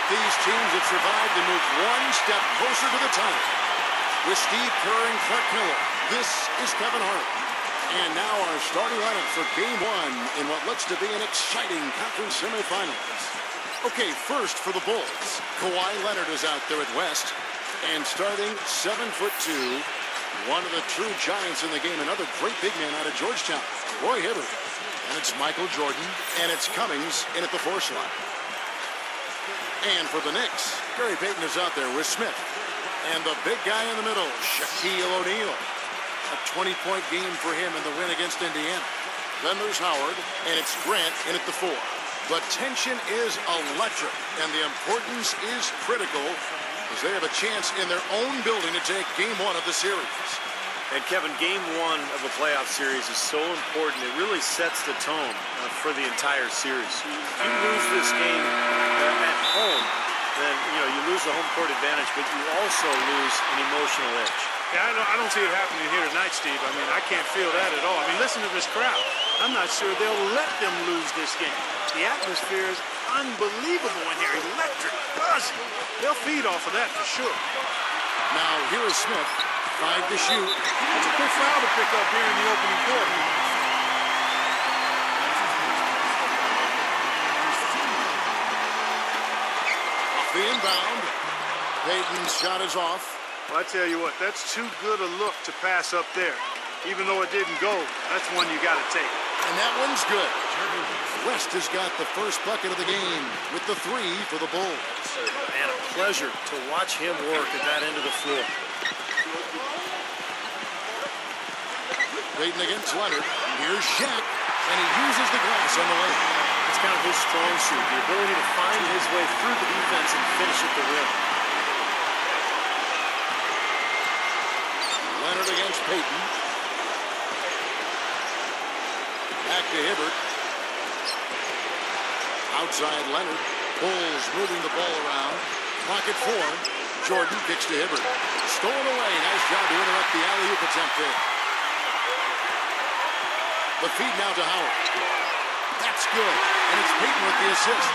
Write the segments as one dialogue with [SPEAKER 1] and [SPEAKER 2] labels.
[SPEAKER 1] these teams have survived and moved one step closer to the title. With Steve Kerr and Clark Miller, this is Kevin Hart. And now our starting lineup for Game 1 in what looks to be an exciting conference semifinals. Okay, first for the Bulls, Kawhi Leonard is out there at West. And starting 7'2", one of the true giants in the game, another great big man out of Georgetown, Roy Hibbert. And it's Michael Jordan, and it's Cummings in at the 4 slot. And for the Knicks, Gary Payton is out there with Smith. And the big guy in the middle, Shaquille O'Neal. A 20-point game for him in the win against Indiana. Then there's Howard, and it's Grant in at the 4. The tension is electric, and the importance is critical as they have a chance in their own building to take Game 1 of the series.
[SPEAKER 2] And Kevin, Game 1 of a playoff series is so important. It really sets the tone for the entire series. If you lose this game at home, then you lose the home court advantage, but you also lose an emotional edge.
[SPEAKER 3] Yeah, I don't see it happening here tonight, Steve. I mean, I can't feel that at all. I mean, listen to this crowd. I'm not sure they'll let them lose this game. The atmosphere is unbelievable in here. Electric, buzzing. They'll feed off of that for sure.
[SPEAKER 1] Now, here is Smith. 5 to shoot.
[SPEAKER 3] That's a quick foul to pick up here in the opening quarter.
[SPEAKER 1] Off the inbound. Payton's shot is off.
[SPEAKER 3] Well, I tell you what, that's too good a look to pass up there. Even though it didn't go, that's one you got to take.
[SPEAKER 1] And that one's good. West has got the first bucket of the game with the 3 for the Bulls.
[SPEAKER 2] Man, a pleasure to watch him work at that end of the floor.
[SPEAKER 1] Payton against Leonard. Here's Shaq, and he uses the glass on the lane.
[SPEAKER 2] It's kind of his strong suit, the ability to find his way through the defense and finish at the rim.
[SPEAKER 1] Leonard against Payton. Back to Hibbert. Outside Leonard. Bulls moving the ball around. Pocket 4. Jordan kicks to Hibbert. Stolen away. Nice job to interrupt the alley-oop attempt there. The feed now to Howard. That's good. And it's Payton with the assist.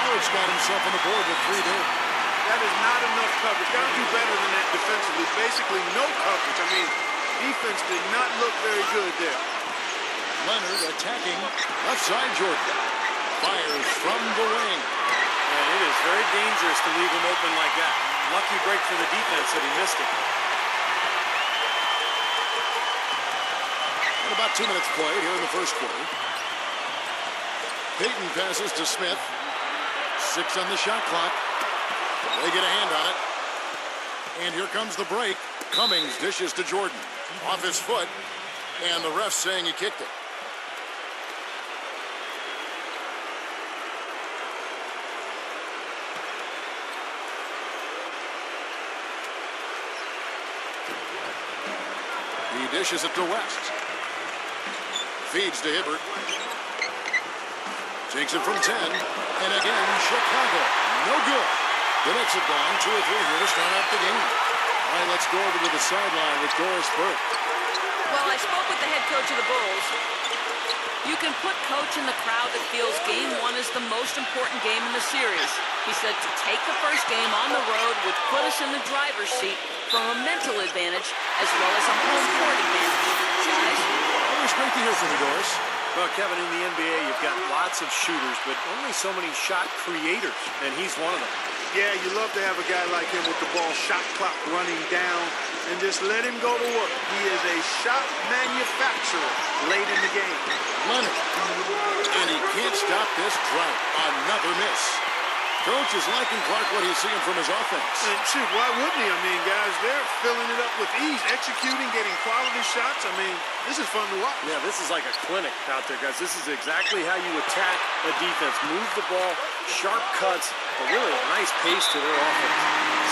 [SPEAKER 1] Howard's got himself on the board with 3 there.
[SPEAKER 3] That is not enough coverage. Got to do better than that defensively. Basically no coverage. I mean, defense did not look very good there.
[SPEAKER 1] Leonard attacking left side Jordan. Fires from the wing.
[SPEAKER 2] And it is very dangerous to leave him open like that. Lucky break for the defense that he missed it.
[SPEAKER 1] And about 2 minutes played here in the first quarter. Payton passes to Smith. 6 on the shot clock. They get a hand on it. And here comes the break. Cummings dishes to Jordan. Off his foot. And the ref saying he kicked it. He dishes it to West. Feeds to Hibbert. Takes it from 10. And again, Chicago. No good. The Knicks have gone 2 or 3 here to start out the game. All right, let's go over to the sideline with Doris Burke.
[SPEAKER 4] Well, I spoke with the head coach of the Bulls. You can put coach in the crowd that feels Game 1 is the most important game in the series. He said to take the first game on the road would put us in the driver's seat from a mental advantage as well as a home court advantage. Guys?
[SPEAKER 1] Always great to hear from you, Doris.
[SPEAKER 2] Well, Kevin, in the NBA, you've got lots of shooters, but only so many shot creators, and he's one of them.
[SPEAKER 3] Yeah, you love to have a guy like him with the ball shot clock running down and just let him go to work. He is a shot manufacturer late in the game.
[SPEAKER 1] Leonard. And he can't stop this drought. Another miss. Coach is liking Clark what he's seeing from his offense.
[SPEAKER 3] And shoot, why wouldn't he? I mean, guys, they're filling it up with ease, executing, getting quality shots. I mean, this is fun to watch.
[SPEAKER 2] Yeah, this is like a clinic out there, guys. This is exactly how you attack a defense. Move the ball, sharp cuts, but really a nice pace to their offense.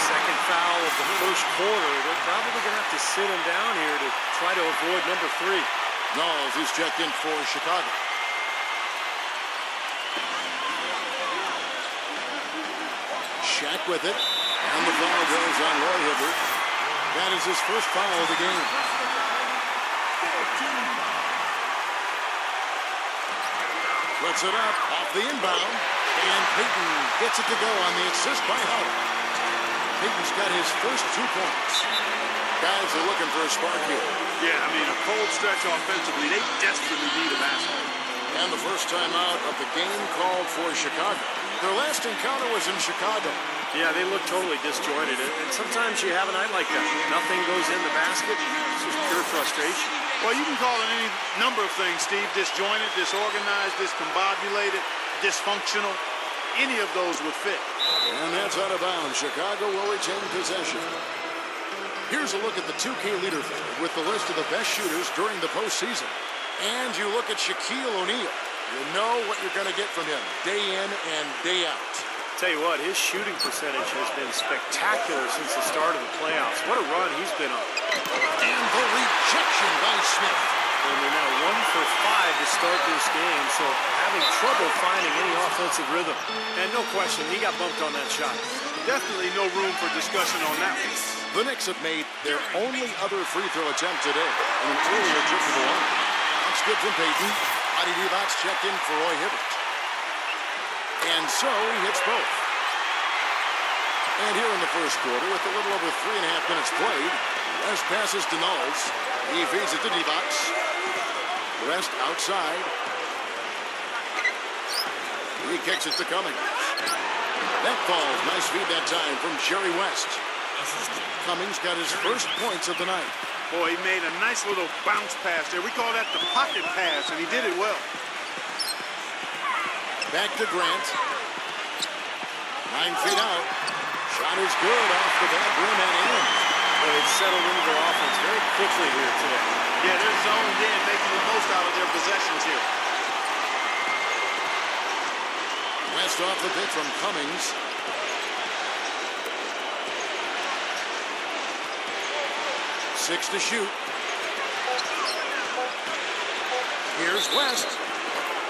[SPEAKER 2] Second foul of the first quarter. They're probably going to have to sit him down here to try to avoid number 3.
[SPEAKER 1] Knowles is checked in for Chicago. Shaq with it. And the foul goes on Roy Hibbert. That is his first foul of the game. Puts it up off the inbound. And Payton gets it to go on the assist by Howard. Payton's got his first 2 points. Guys are looking for a spark here.
[SPEAKER 3] Yeah, I mean, a cold stretch offensively. They desperately need a basket.
[SPEAKER 1] And the first time out of the game called for Chicago. Their last encounter was in Chicago.
[SPEAKER 2] Yeah, they look totally disjointed. And sometimes you have a night like that. Nothing goes in the basket. It's just pure frustration.
[SPEAKER 3] Well, you can call it any number of things, Steve. Disjointed, disorganized, discombobulated, dysfunctional. Any of those would fit.
[SPEAKER 1] And that's out of bounds. Chicago will retain possession. Here's a look at the 2K leaderboard with the list of the best shooters during the postseason. And you look at Shaquille O'Neal. You know what you're going to get from him day in and day out.
[SPEAKER 2] Tell you what, his shooting percentage has been spectacular since the start of the playoffs. What a run he's been on.
[SPEAKER 1] And the rejection by Smith.
[SPEAKER 2] And they're now 1 for 5 to start this game, so having trouble finding any offensive rhythm. And no question, he got bumped on that shot.
[SPEAKER 3] Definitely no room for discussion on that one.
[SPEAKER 1] The Knicks have made their only other free throw attempt today, and an earlier trip to the line. That's good from Payton. Adi Divac checked in for Roy Hibbert. And so he hits both. And here in the first quarter, with a little over 3.5 minutes played, West passes to Knowles. He feeds it to Divac. West outside. He kicks it to Cummings. That falls. Nice feed that time from Jerry West. Cummings got his first points of the night.
[SPEAKER 3] Boy, he made a nice little bounce pass there. We call that the pocket pass, and he did it well.
[SPEAKER 1] Back to Grant. 9 feet out. Shot is good off the back rim and in.
[SPEAKER 2] Well, they've settled into their offense very quickly here today.
[SPEAKER 3] Yeah, they're zoned in, making the most out of their possessions here.
[SPEAKER 1] West off the pick from Cummings. Six to shoot. Here's West.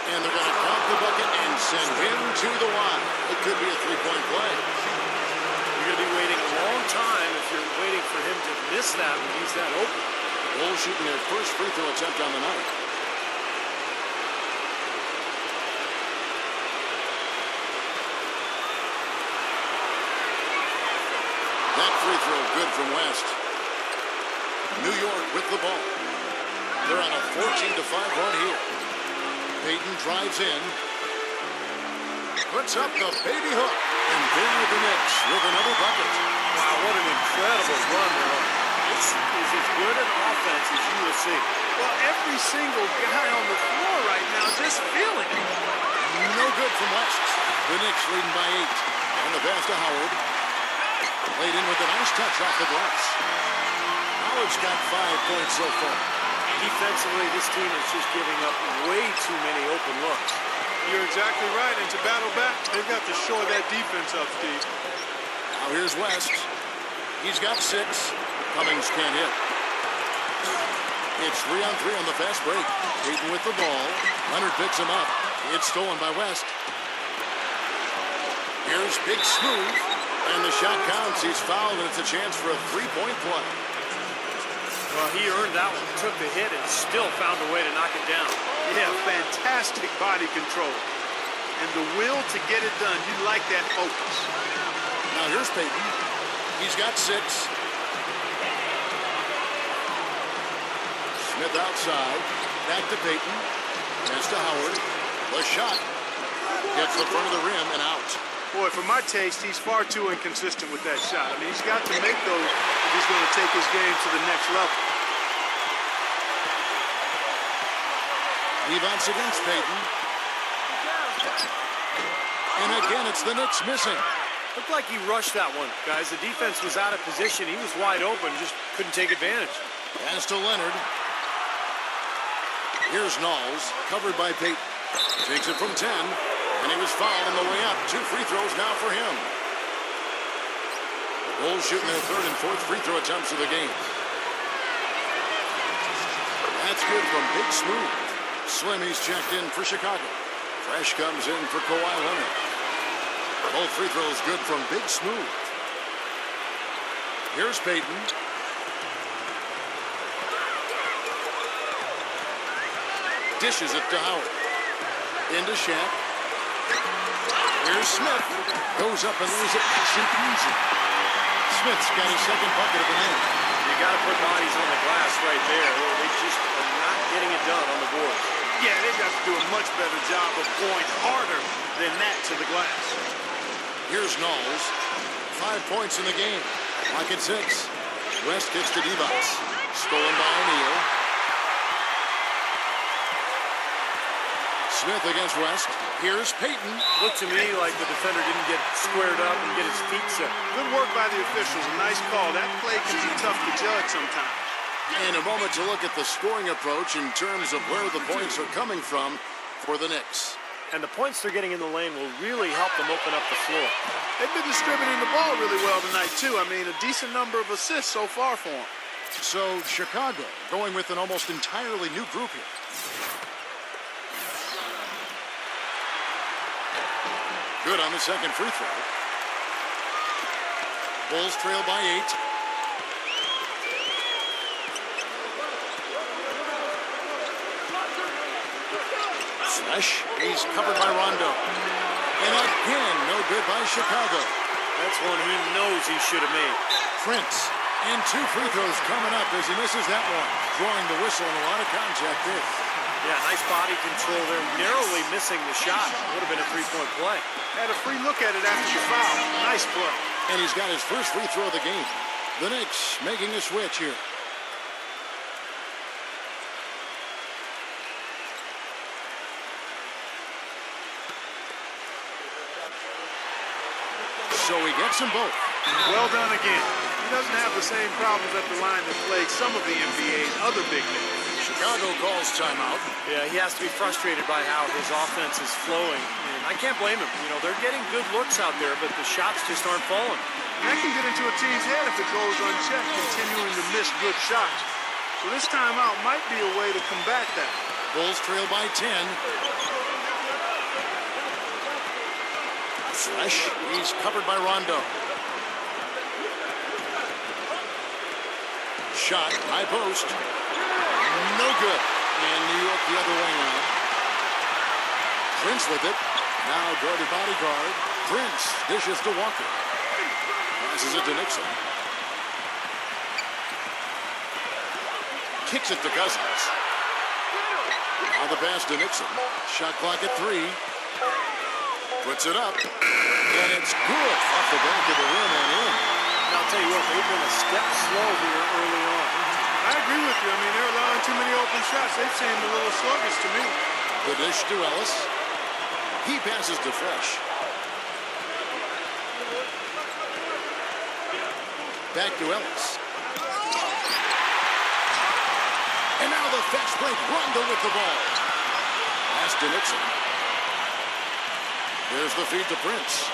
[SPEAKER 1] And they're going to count the bucket and send him to the line. It could be a three-point play.
[SPEAKER 2] You're going to be waiting a long time if you're waiting for him to miss that when he's that open.
[SPEAKER 1] Bulls shooting their first free throw attempt on the night. That free throw good from West. New York with the ball. They're on a 14-5 run here. Payton drives in. Puts up the baby hook. And there the Knicks with another bucket.
[SPEAKER 2] Wow, what an incredible run there. This is as good an offense as you will see.
[SPEAKER 3] Well, every single guy on the floor right now just feeling it.
[SPEAKER 1] No good from West. The Knicks leading by 8. And the pass to Howard. Played in with a nice touch off the glass. Howard's got 5 points so far.
[SPEAKER 2] Defensively, this team is just giving up way too many open looks.
[SPEAKER 3] You're exactly right. And to battle back, they've got to shore that defense up, Steve.
[SPEAKER 1] Now here's West. He's got 6. Cummings can't hit. It's 3-on-3 on the fast break. Payton with the ball. Leonard picks him up. It's stolen by West. Here's Big Smooth. And the shot counts. He's fouled, and it's a chance for a three-point play.
[SPEAKER 2] Well, he earned that one. Took the hit and still found a way to knock it down.
[SPEAKER 3] Yeah, fantastic body control. And the will to get it done. You like that focus.
[SPEAKER 1] Now here's Payton. He's got 6. Smith outside. Back to Payton. Pass to Howard. The shot. Gets the front of the rim and out.
[SPEAKER 3] Boy, for my taste, he's far too inconsistent with that shot. I mean, he's got to make those if he's going to take his game to the next level.
[SPEAKER 1] Divac against Payton. And again, it's the Knicks missing.
[SPEAKER 2] Looked like he rushed that one, guys. The defense was out of position. He was wide open, just couldn't take advantage.
[SPEAKER 1] Pass to Leonard. Here's Knowles, covered by Payton. Takes it from 10. And he was fouled on the way up. 2 free throws now for him. Bulls shooting their 3rd and 4th free throw attempts of the game. That's good from Big Smooth. Slimmy's checked in for Chicago. Fresh comes in for Kawhi Leonard. Both free throws good from Big Smooth. Here's Payton. Dishes it to Howard. Into Shaq. Here's Smith. Goes up and lays it nice and easy. Smith's got his second bucket of the night.
[SPEAKER 2] You got to put bodies on the glass right there. They just are not getting it done on the board.
[SPEAKER 3] Yeah, they got to do a much better job of going harder than that to the glass.
[SPEAKER 1] Here's Knowles. 5 points in the game. Lock at 6. West gets to Devos. Stolen by O'Neal. Smith against West. Here's Payton.
[SPEAKER 2] Looked to me like the defender didn't get squared up and get his feet set.
[SPEAKER 3] Good work by the officials. A nice call. That play can be tough to judge sometimes.
[SPEAKER 1] And a moment to look at the scoring approach in terms of where the points are coming from for the Knicks.
[SPEAKER 2] And the points they're getting in the lane will really help them open up the floor.
[SPEAKER 3] They've been distributing the ball really well tonight, too. I mean, a decent number of assists so far for them.
[SPEAKER 1] So Chicago going with an almost entirely new group here. Good on the second free throw. Bulls trail by 8. Fresh. He's covered by Rondo. And again, no good by Chicago.
[SPEAKER 2] That's one he knows he should have made.
[SPEAKER 1] Prince. And 2 free throws coming up as he misses that one. Drawing the whistle and a lot of contact there.
[SPEAKER 2] Yeah, nice body control there. Narrowly missing the shot. Would have been a 3-point play.
[SPEAKER 3] Had a free look at it after the foul. Nice play.
[SPEAKER 1] And he's got his first free throw of the game. The Knicks making a switch here. So he gets them both.
[SPEAKER 3] Well done again. He doesn't have the same problems at the line that plague some of the NBA's other big men.
[SPEAKER 1] Chicago calls timeout.
[SPEAKER 2] Yeah, he has to be frustrated by how his offense is flowing. And I can't blame him. You know, they're getting good looks out there, but the shots just aren't falling.
[SPEAKER 3] And that can get into a team's head if it goes unchecked, continuing to miss good shots. So this timeout might be a way to combat that.
[SPEAKER 1] Bulls trail by 10. Fresh. He's covered by Rondo. Shot, high post. No good. And New York the other way now. Prince with it. Now guarded bodyguard. Prince dishes to Walker. Passes it to Nixon. Kicks it to Cousins. Now the pass to Nixon. Shot clock at 3. Puts it up. And it's good off the back of the rim and in.
[SPEAKER 2] And I'll tell you what, they've been a step slow here early on.
[SPEAKER 3] I agree with you. I mean, they're allowing too many open shots. They seem a little sluggish to me.
[SPEAKER 1] The dish to Ellis. He passes to Fresh. Back to Ellis. And now the fast break. Rondo with the ball. Pass to Nixon. There's the feed to Prince.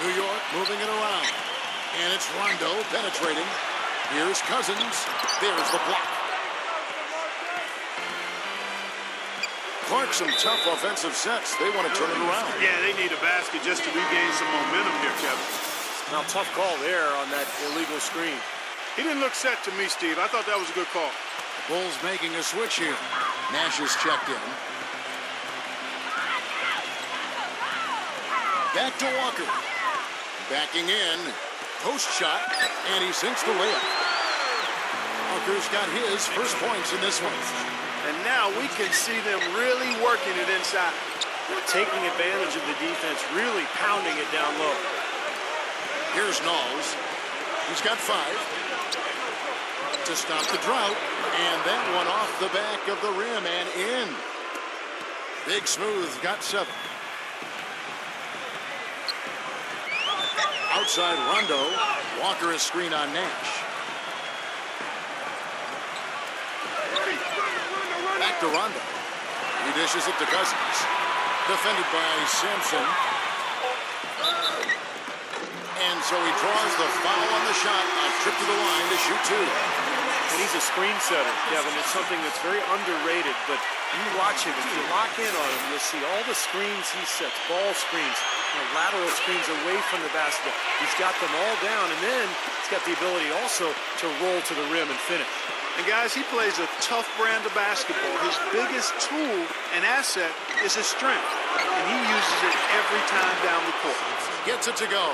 [SPEAKER 1] New York moving it around. And it's Rondo penetrating. Here's Cousins. There's the block. Clark, some tough offensive sets. They want to turn it around.
[SPEAKER 3] Yeah, they need a basket just to regain some momentum here, Kevin.
[SPEAKER 2] Now, tough call there on that illegal screen.
[SPEAKER 3] He didn't look set to me, Steve. I thought that was a good call.
[SPEAKER 1] Bulls making a switch here. Nash is checked in. Back to Walker. Backing in. Post shot. And he sinks the layup. Walker's got his first points in this one.
[SPEAKER 3] And now we can see them really working it inside.
[SPEAKER 2] They're taking advantage of the defense, really pounding it down low.
[SPEAKER 1] Here's Knowles. He's got 5. To stop the drought. And that one off the back of the rim and in. Big Smooth got 7. Outside Rondo. Walker is screen on Nash. Back to Rondo. He dishes it to Cousins. Defended by Sampson. And so he draws the foul on the shot. A trip to the line to shoot 2.
[SPEAKER 2] And he's a screen setter, Kevin. It's something that's very underrated, but you watch him. If you lock in on him, you'll see all the screens he sets, ball screens, lateral screens away from the basket. He's got them all down, and then he's got the ability also to roll to the rim and finish.
[SPEAKER 3] And guys, he plays a tough brand of basketball. His biggest tool and asset is his strength. and he uses it every time down the court.
[SPEAKER 1] Gets it to go.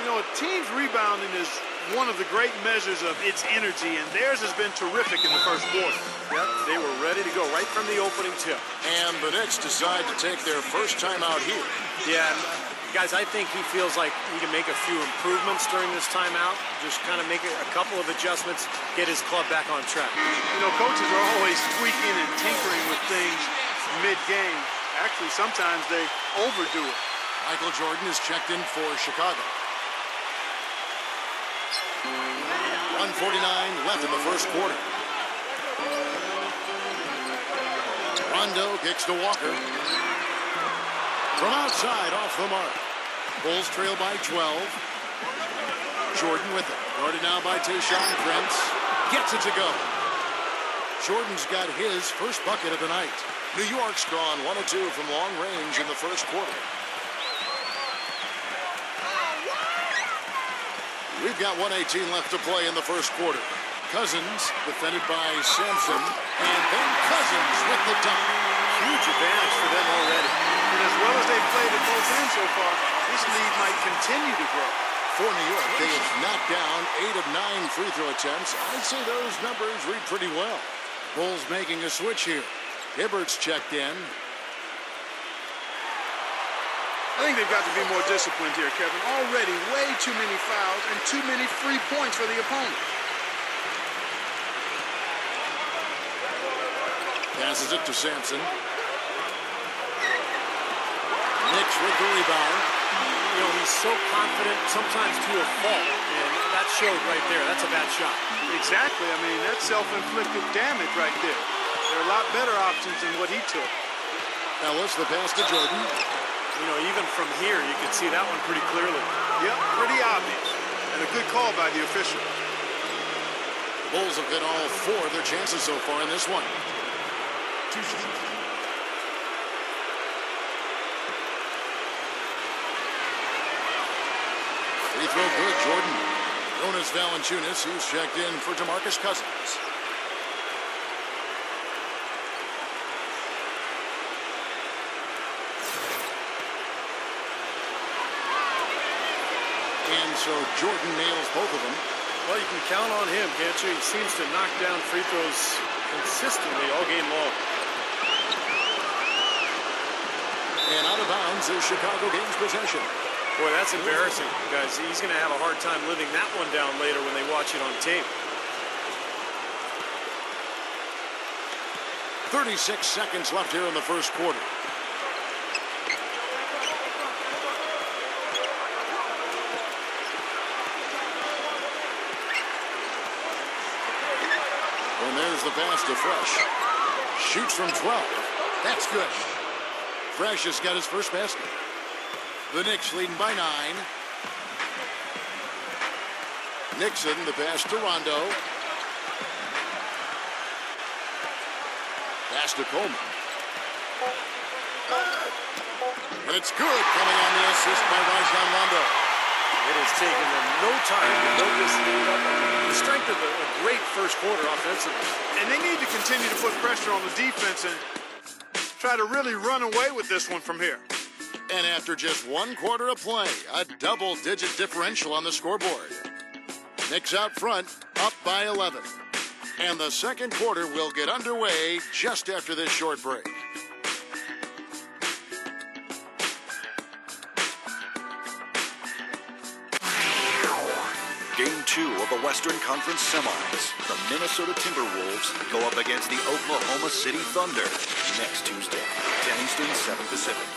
[SPEAKER 3] You know, a team's rebounding is one of the great measures of its energy, and theirs has been terrific in the first quarter.
[SPEAKER 2] Yep, they were ready to go right from the opening tip.
[SPEAKER 1] And the Knicks decide to take their first time out here.
[SPEAKER 2] Yeah, guys, I think he feels like he can make a few improvements during this timeout. Just kind of make a couple of adjustments, get his club back on track.
[SPEAKER 3] You know, coaches are always tweaking and tinkering with things mid-game. Actually, sometimes they overdo it.
[SPEAKER 1] Michael Jordan is checked in for Chicago. 1:49 left in the first quarter. Rondo kicks to Walker. From outside, off the mark. Bulls trail by 12. Jordan with it. Guarded now by Tayshaun Prince. Gets it to go. Jordan's got his first bucket of the night. New York's drawn 1 of 2 from long range in the first quarter. We've got 1:18 left to play in the first quarter. Cousins defended by Sampson, and then Cousins with the dunk.
[SPEAKER 2] Huge advantage for them already.
[SPEAKER 3] And as well as they've played at both ends so far, this lead might continue to grow.
[SPEAKER 1] For New York, they have knocked down 8 of 9 free throw attempts. I'd say those numbers read pretty well. Bulls making a switch here. Hibbert's checked in.
[SPEAKER 3] I think they've got to be more disciplined here, Kevin. Already way too many fouls and too many free points for the opponent.
[SPEAKER 1] Passes it to Sampson. Knicks with the rebound.
[SPEAKER 2] You know, he's so confident, sometimes to a fault, and that showed right there. That's a bad shot.
[SPEAKER 3] Exactly. I mean, that's self-inflicted damage right there. There are a lot better options than what he took.
[SPEAKER 1] Ellis, the pass to Jordan.
[SPEAKER 2] You know, even from here, you can see that one pretty clearly.
[SPEAKER 3] Yep, pretty obvious. And a good call by the official.
[SPEAKER 1] Bulls have hit all 4 of their chances so far in this one. Free throw good, Jordan. Jonas Valanciunas, who's checked in for DeMarcus Cousins. And so Jordan nails both of them.
[SPEAKER 2] Well, you can count on him, can't you? He seems to knock down free throws consistently all game long.
[SPEAKER 1] And out of bounds is Chicago gains possession.
[SPEAKER 2] Boy, that's embarrassing, guys. He's going to have a hard time living that one down later when they watch it on tape.
[SPEAKER 1] 36 seconds left here in the first quarter. And there's the pass to Fresh. Shoots from 12. That's good. Fresh has got his first basket. The Knicks leading by 9. Nixon, the pass to Rondo. Pass to Coleman. And it's good, coming on the assist by Rajon Rondo.
[SPEAKER 2] It has taken them no time to build this lead up. The strength of a great first quarter offensively.
[SPEAKER 3] And they need to continue to put pressure on the defense and try to really run away with this one from here.
[SPEAKER 1] And after just 1 quarter of play, a double-digit differential on the scoreboard. Knicks out front, up by 11. And the second quarter will get underway just after this short break.
[SPEAKER 5] Game 2 of the Western Conference Semis. The Minnesota Timberwolves go up against the Oklahoma City Thunder next Tuesday, 10 Eastern, 7 Pacific.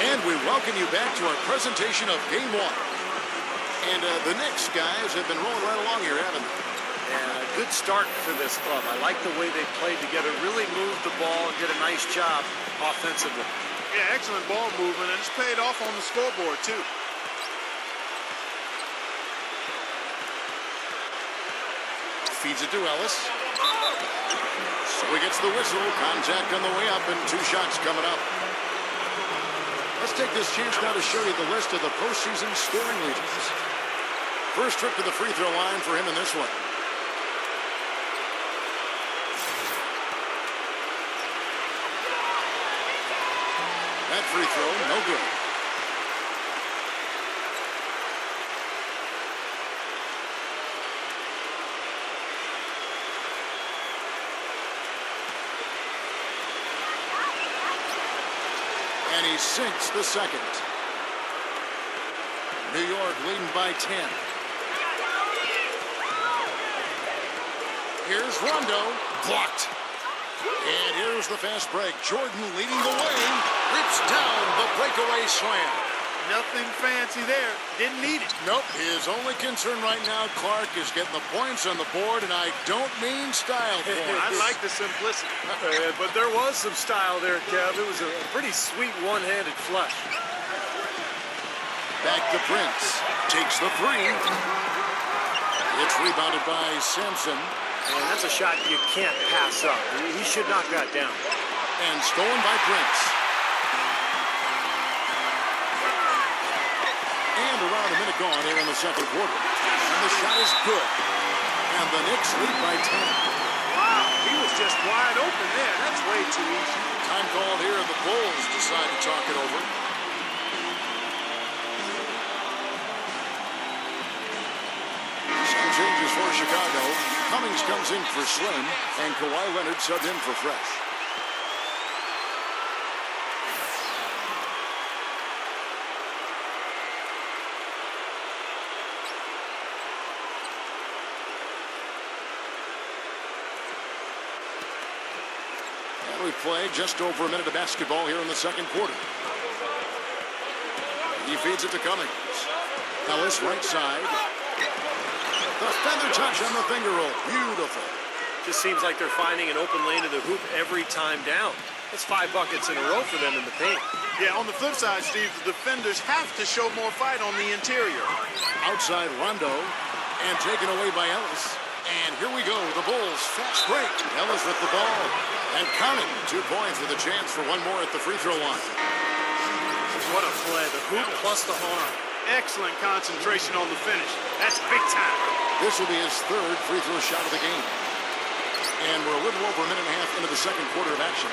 [SPEAKER 1] And we welcome you back to our presentation of Game 1. And the Knicks guys have been rolling right along here, haven't they?
[SPEAKER 2] And a good start for this club. I like the way they played together, really moved the ball and did a nice job offensively.
[SPEAKER 3] Yeah, excellent ball movement, and it's paid off on the scoreboard, too.
[SPEAKER 1] Feeds it to Ellis. So he gets the whistle. Contact on the way up, and 2 shots coming up. Let's take this chance now to show you the list of the postseason scoring leaders. First trip to the free throw line for him in this one. That free throw, no good. And he sinks the second. New York leading by 10. Here's Rondo. Blocked. And here's the fast break. Jordan leading the way. Rips down the breakaway slam.
[SPEAKER 3] Nothing fancy there. Didn't need it.
[SPEAKER 1] Nope. His only concern right now, Clark, is getting the points on the board, and I don't mean style points.
[SPEAKER 3] I like the simplicity.
[SPEAKER 2] But there was some style there, Kev. It was a pretty sweet one-handed flush.
[SPEAKER 1] Back to Prince. Takes the three. It's rebounded by Sampson.
[SPEAKER 2] And that's a shot you can't pass up. He should knock that down.
[SPEAKER 1] And stolen by Prince. And around a minute gone here in the second quarter. And the shot is good. And the Knicks lead by 10.
[SPEAKER 3] Wow, he was just wide open there. That's way too easy.
[SPEAKER 1] Time called here, and the Bulls decide to talk it over. Some changes for Chicago. Cummings comes in for Slim, and Kawhi Leonard subbed in for Fresh. And we play just over a minute of basketball here in the second quarter. He feeds it to Cummings. Ellis right side. The feather touch on the finger roll. Beautiful.
[SPEAKER 2] Just seems like they're finding an open lane to the hoop every time down. That's 5 buckets in a row for them in the paint.
[SPEAKER 3] Yeah, on the flip side, Steve, the defenders have to show more fight on the interior.
[SPEAKER 1] Outside Rondo. And taken away by Ellis. And here we go. The Bulls fast break. Ellis with the ball. And counting. 2 points with a chance for one more at the free throw line.
[SPEAKER 2] What a play. The hoop plus the arm.
[SPEAKER 3] Excellent concentration on the finish. That's big time.
[SPEAKER 1] This will be his third free throw shot of the game. And we're a little over a minute and a half into the second quarter of action.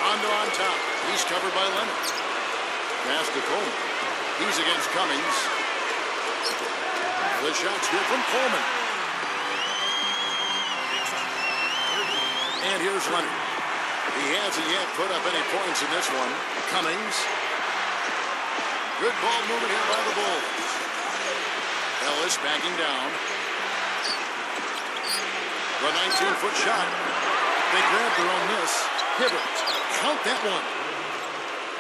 [SPEAKER 1] Rondo on top. He's covered by Leonard. Pass to Coleman. He's against Cummings. The shot's good from Coleman. And here's Leonard. He hasn't yet put up any points in this one. Cummings. Good ball movement here by the Bulls. Ellis backing down. The 19-foot shot. They grabbed their own miss. Hibbert. Count that one.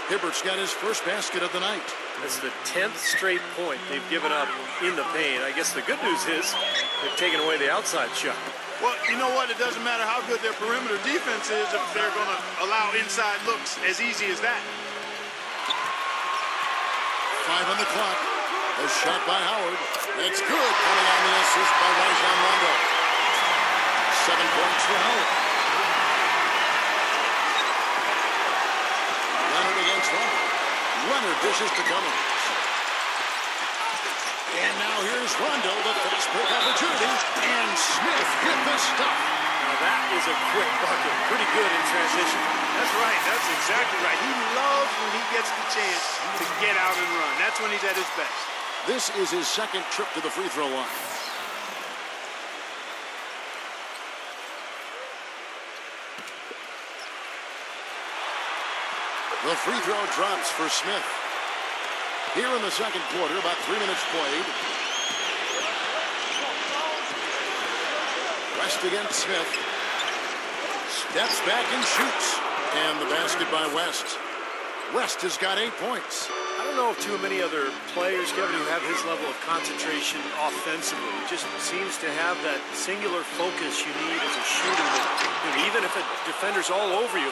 [SPEAKER 1] Hibbert's got his first basket of the night.
[SPEAKER 2] That's the 10th straight point they've given up in the paint. I guess the good news is they've taken away the outside shot.
[SPEAKER 3] Well, you know what? It doesn't matter how good their perimeter defense is if they're going to allow inside looks as easy as that.
[SPEAKER 1] 5 on the clock. A shot by Howard. It's good. Coming on the assist by Rajon Rondo. 7 points for Howard. Leonard against Rondo. Leonard dishes to Cummings. And now here's Rondo, the fast break opportunity. And Smith with the stop.
[SPEAKER 2] Now that is a quick bucket. Pretty good in transition.
[SPEAKER 3] That's right. That's exactly right. He loves when he gets the chance to get out and run. That's when he's at his best.
[SPEAKER 1] This is his second trip to the free throw line. The free throw drops for Smith. Here in the second quarter, about 3 minutes played. West against Smith. Steps back and shoots. And the basket by West. West has got 8 points.
[SPEAKER 2] I don't know of too many other players, Kevin, who have his level of concentration offensively. He just seems to have that singular focus you need as a shooter. That, even if a defender's all over you,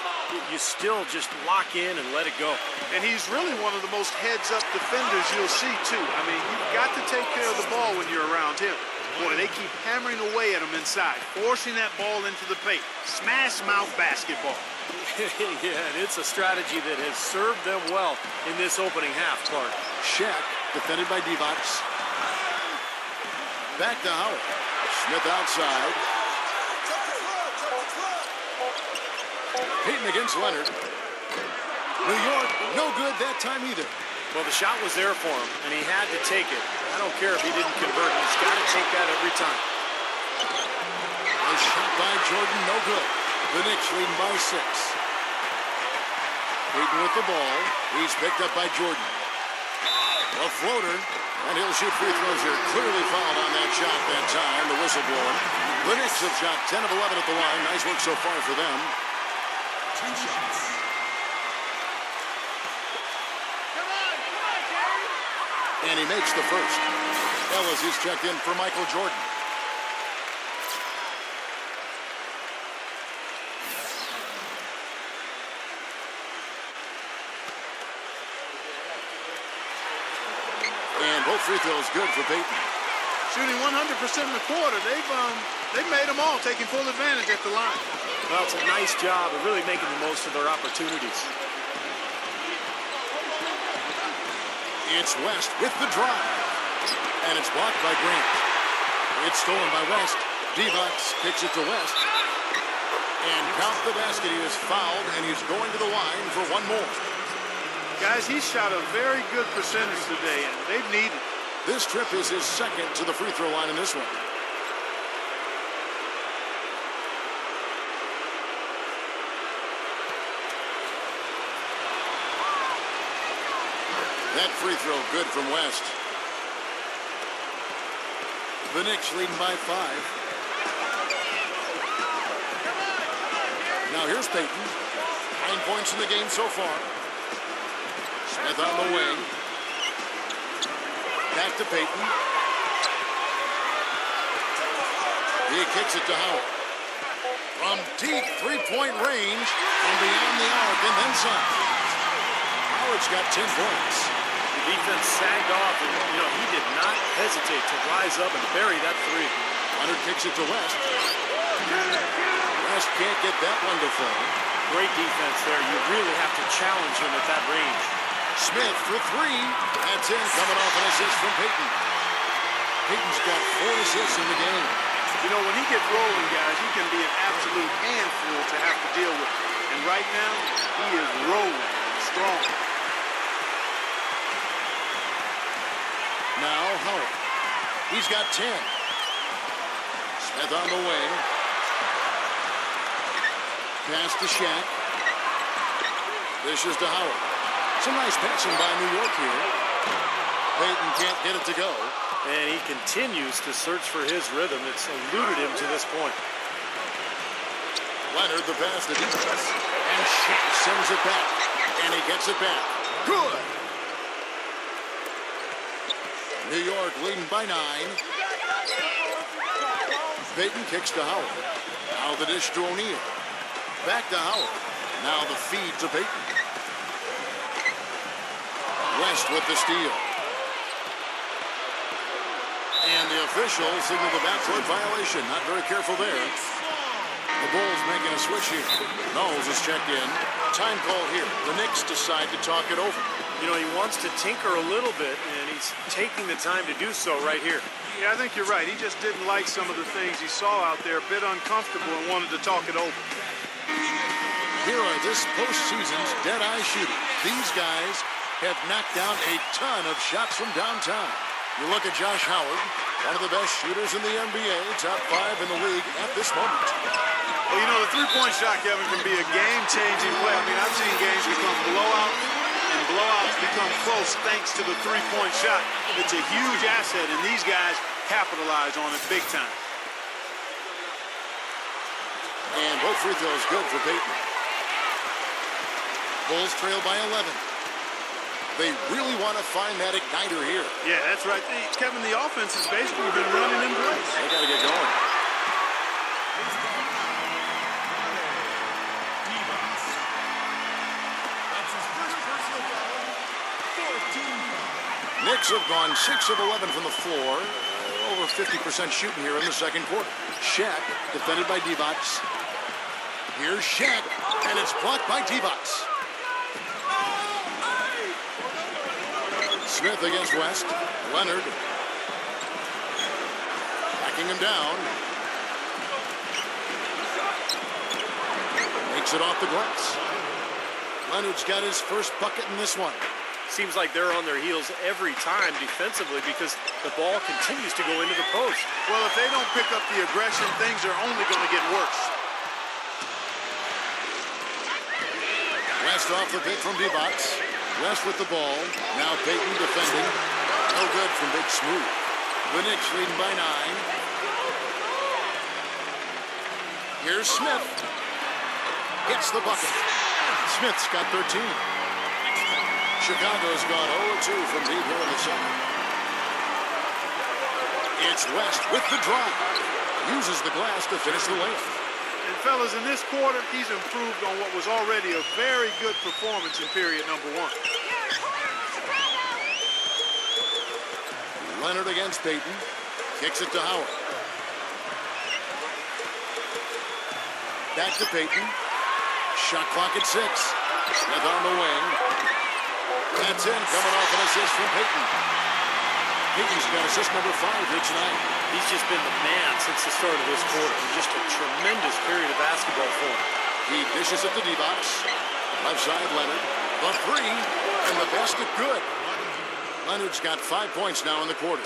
[SPEAKER 2] you still just lock in and let it go.
[SPEAKER 3] And he's really one of the most heads-up defenders you'll see, too. I mean, you've got to take care of the ball when you're around him. Boy, they keep hammering away at him inside, forcing that ball into the paint. Smash mouth basketball.
[SPEAKER 2] Yeah, and it's a strategy that has served them well in this opening half, Clark.
[SPEAKER 1] Shaq, defended by Divac. Back to Howard. Smith outside. Payton against Leonard. New York, no good that time either.
[SPEAKER 2] Well, the shot was there for him, and he had to take it. I don't care if he didn't convert. He's got to take that every time.
[SPEAKER 1] A shot by Jordan, no good. The Knicks leading by 6. Payton with the ball. He's picked up by Jordan. A floater, and he'll shoot free throws here. Clearly fouled on that shot that time, the whistle blowing. The Knicks have shot 10 of 11 at the line. Nice work so far for them.
[SPEAKER 6] 10 shots.
[SPEAKER 1] And he makes the first. Ellis is checked in for Michael Jordan. And both free throws good for Payton.
[SPEAKER 3] Shooting 100% in the quarter. They've made them all, taking full advantage at the line.
[SPEAKER 2] Well, it's a nice job of really making the most of their opportunities.
[SPEAKER 1] It's West with the drive. And it's blocked by Grant. It's stolen by West. Divac kicks it to West. And count the basket. He is fouled, and he's going to the line for one more.
[SPEAKER 3] Guys, he shot a very good percentage today, and they've needed it.
[SPEAKER 1] This trip is his second to the free throw line in this one. That free throw good from West. The Knicks leading by 5. Now here's Payton. 9 points in the game so far. Smith on the wing. Back to Payton. He kicks it to Howard. From deep three-point range, from beyond the arc, and then some. Howard's got 10 points.
[SPEAKER 2] The defense sagged off, and, he did not hesitate to rise up and bury that three.
[SPEAKER 1] Leonard kicks it to West. West can't get that one to fall.
[SPEAKER 2] Great defense there. You really have to challenge him at that range.
[SPEAKER 1] Smith for 3. That's in, coming off an assist from Payton. Payton's got 4 assists in the game.
[SPEAKER 3] When he gets rolling, guys, he can be an absolute handful to have to deal with. And right now, he is rolling strong.
[SPEAKER 1] Now Howard. He's got 10. Smith on the wing. Pass to Shaq. This is to Howard. Some nice passing by New York here. Payton can't get it to go.
[SPEAKER 2] And he continues to search for his rhythm. It's eluded him to this point.
[SPEAKER 1] Leonard, the pass to defense. And Shaq sends it back. And he gets it back. Good. New York leading by 9. Payton kicks to Howard. Now the dish to O'Neal. Back to Howard. Now the feed to Payton. West with the steal. And the official signaled the backcourt violation. Not very careful there. The Bulls making a switch here. Knowles is checked in. Time call here. The Knicks decide to talk it over.
[SPEAKER 2] He wants to tinker a little bit, and he's taking the time to do so right here.
[SPEAKER 3] Yeah, I think you're right. He just didn't like some of the things he saw out there, a bit uncomfortable, and wanted to talk it over.
[SPEAKER 1] Here are this postseason's dead-eye shooters. These guys have knocked down a ton of shots from downtown. You look at Josh Howard, one of the best shooters in the NBA, top 5 in the league at this moment.
[SPEAKER 3] Well, the three-point shot, Kevin, can be a game-changing play. I mean, I've seen games become blowouts, and blowouts become close thanks to the three-point shot. It's a huge asset, and these guys capitalize on it big time.
[SPEAKER 1] And both free throws good for Payton. Bulls trail by 11. They really want to find that igniter here.
[SPEAKER 3] Yeah, that's right. Kevin, the offense has basically been running in place.
[SPEAKER 1] They got to get going. Knicks have gone 6 of 11 from the floor. Over 50% shooting here in the second quarter. Shaq, defended by Divac. Here's Shaq, and it's blocked by T-Box. Smith against West. Leonard. Backing him down. Makes it off the glass. Leonard's got his first bucket in this one.
[SPEAKER 2] Seems like they're on their heels every time defensively because the ball continues to go into the post.
[SPEAKER 3] Well, if they don't pick up the aggression, things are only going to get worse.
[SPEAKER 1] West off the pick from D-Box. West with the ball. Now Payton defending. No good from Big Smooth. The Knicks leading by 9. Here's Smith. Gets the bucket. Smith's got 13. Chicago's gone 0-2 from deep here in the second. It's West with the drive. Uses the glass to finish the layup.
[SPEAKER 3] And fellas, in this quarter, he's improved on what was already a very good performance in period number 1.
[SPEAKER 1] Leonard against Payton. Kicks it to Howard. Back to Payton. Shot clock at 6. Smith on the wing. That's in, coming off an assist from Payton. Payton's got assist number 5 here tonight.
[SPEAKER 2] He's just been the man since the start of this quarter. Just a tremendous period of basketball for him.
[SPEAKER 1] He dishes it to D-Box. Left side, Leonard. The 3, and the basket good. Leonard's got 5 points now in the quarter.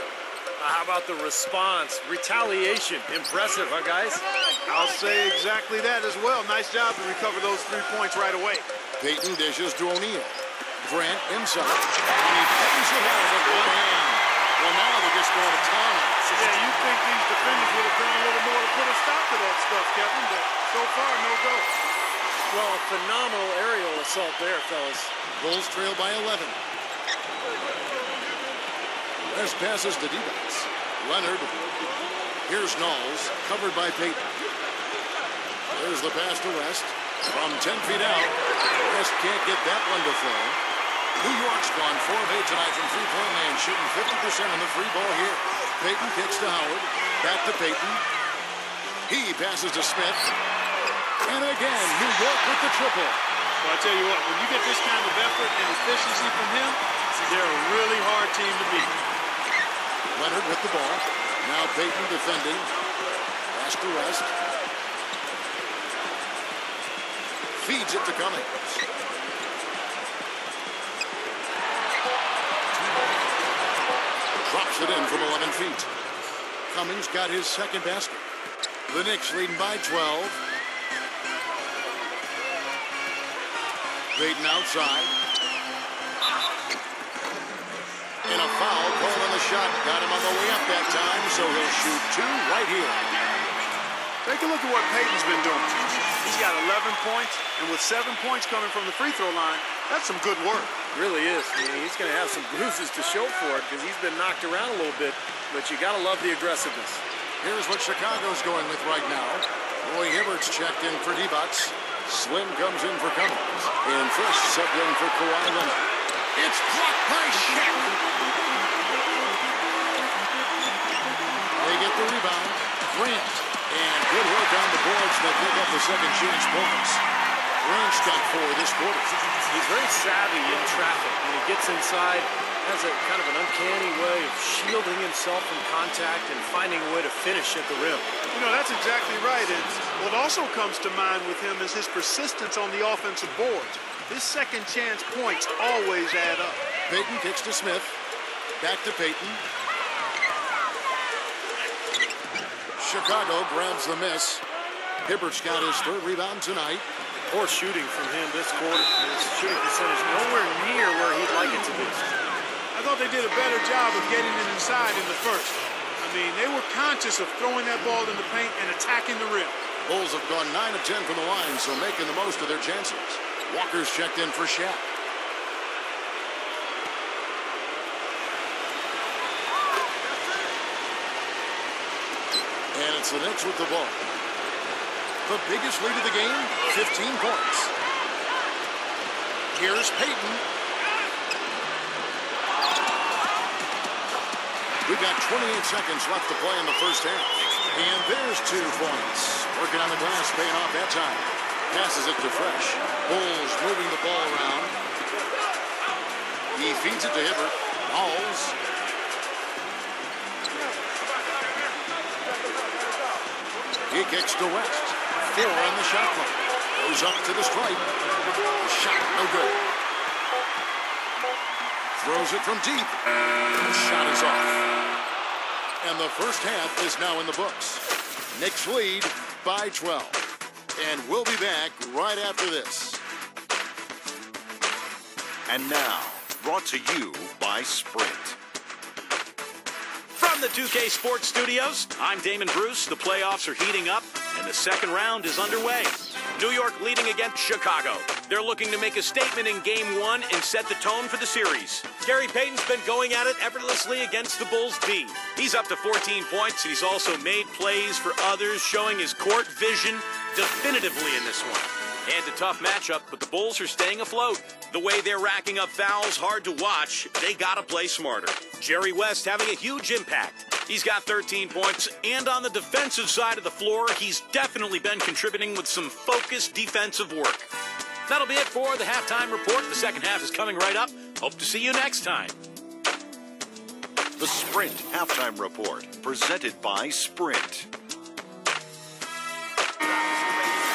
[SPEAKER 2] How about the response? Retaliation. Impressive, huh, guys?
[SPEAKER 3] I'll say exactly that as well. Nice job to recover those 3 points right away.
[SPEAKER 1] Payton dishes to O'Neal. Grant inside, and he plays it out with one hand. Well, now they're just going to town on it.
[SPEAKER 3] Yeah, you think these defenders would have done a little more to put a stop to that stuff, Kevin, but so far, no go.
[SPEAKER 2] Well, a phenomenal aerial assault there, fellas.
[SPEAKER 1] Bulls trail by 11. West passes to D-Box. Leonard. Here's Knowles, covered by Payton. There's the pass to West. From 10 feet out, West can't get that one to flow. New York's gone 4 of 8 tonight from three-point land, shooting 50% on the free ball here. Payton kicks to Howard. Back to Payton. He passes to Smith. And again, New York with the triple.
[SPEAKER 3] Well, I tell you what, when you get this kind of effort and efficiency from him, they're a really hard team to beat.
[SPEAKER 1] Leonard with the ball. Now Payton defending. Pass to West. Feeds it to Cummings. Drops it in from 11 feet. Cummings got his second basket. The Knicks leading by 12. Payton outside. And a foul called on the shot. Got him on the way up that time, so he'll shoot 2 right here.
[SPEAKER 3] Take a look at what Payton's been doing. He's got 11 points, and with 7 points coming from the free throw line, that's some good work.
[SPEAKER 2] Really is. I mean, he's going to have some bruises to show for it because he's been knocked around a little bit, but you got to love the aggressiveness.
[SPEAKER 1] Here's what Chicago's going with right now. Roy Hibbert's checked in for D-Box. Slim comes in for Cummings. And Fresh subbed in for Kawhi Leonard. It's blocked by Shaq. They get the rebound. Grant. And good work on the boards that pick up the second chance points. Grant's got 4 this quarter.
[SPEAKER 2] He's very savvy in traffic. When he gets inside, has a kind of an uncanny way of shielding himself from contact and finding a way to finish at the rim.
[SPEAKER 3] You know, that's exactly right. And what also comes to mind with him is his persistence on the offensive boards. His second chance points always add up.
[SPEAKER 1] Payton kicks to Smith. Back to Payton. Chicago grabs the miss. Hibbert's got his 3rd rebound tonight.
[SPEAKER 2] Poor shooting from him this quarter. His shooting percentage nowhere near where he'd like it to be.
[SPEAKER 3] I thought they did a better job of getting it inside in the first. I mean, they were conscious of throwing that ball in the paint and attacking the rim.
[SPEAKER 1] Bulls have gone 9 of 10 from the line, so making the most of their chances. Walker's checked in for Shaq. And it's the Knicks with the ball. The biggest lead of the game, 15 points. Here's Payton. We've got 28 seconds left to play in the first half. And there's 2 points. Working on the glass, paying off that time. Passes it to Fresh. Bulls moving the ball around. He feeds it to Hibbert. Balls. He kicks to West. 4 on the shot clock. Goes up to the stripe. Shot no good. Throws it from deep. The shot is off. And the first half is now in the books. Knicks lead by 12. And we'll be back right after this.
[SPEAKER 5] And now, brought to you by Sprint.
[SPEAKER 7] From the 2K Sports Studios, I'm Damon Bruce. The playoffs are heating up, and the second round is underway. New York leading against Chicago. They're looking to make a statement in Game 1 and set the tone for the series. Gary Payton's been going at it effortlessly against the Bulls' D. He's up to 14 points, and he's also made plays for others, showing his court vision definitively in this one. And a tough matchup, but the Bulls are staying afloat. The way they're racking up fouls, hard to watch. They gotta play smarter. Jerry West having a huge impact. He's got 13 points, and on the defensive side of the floor, he's definitely been contributing with some focused defensive work. That'll be it for the halftime report. The second half is coming right up. Hope to see you next time.
[SPEAKER 5] The Sprint Halftime Report, presented by Sprint.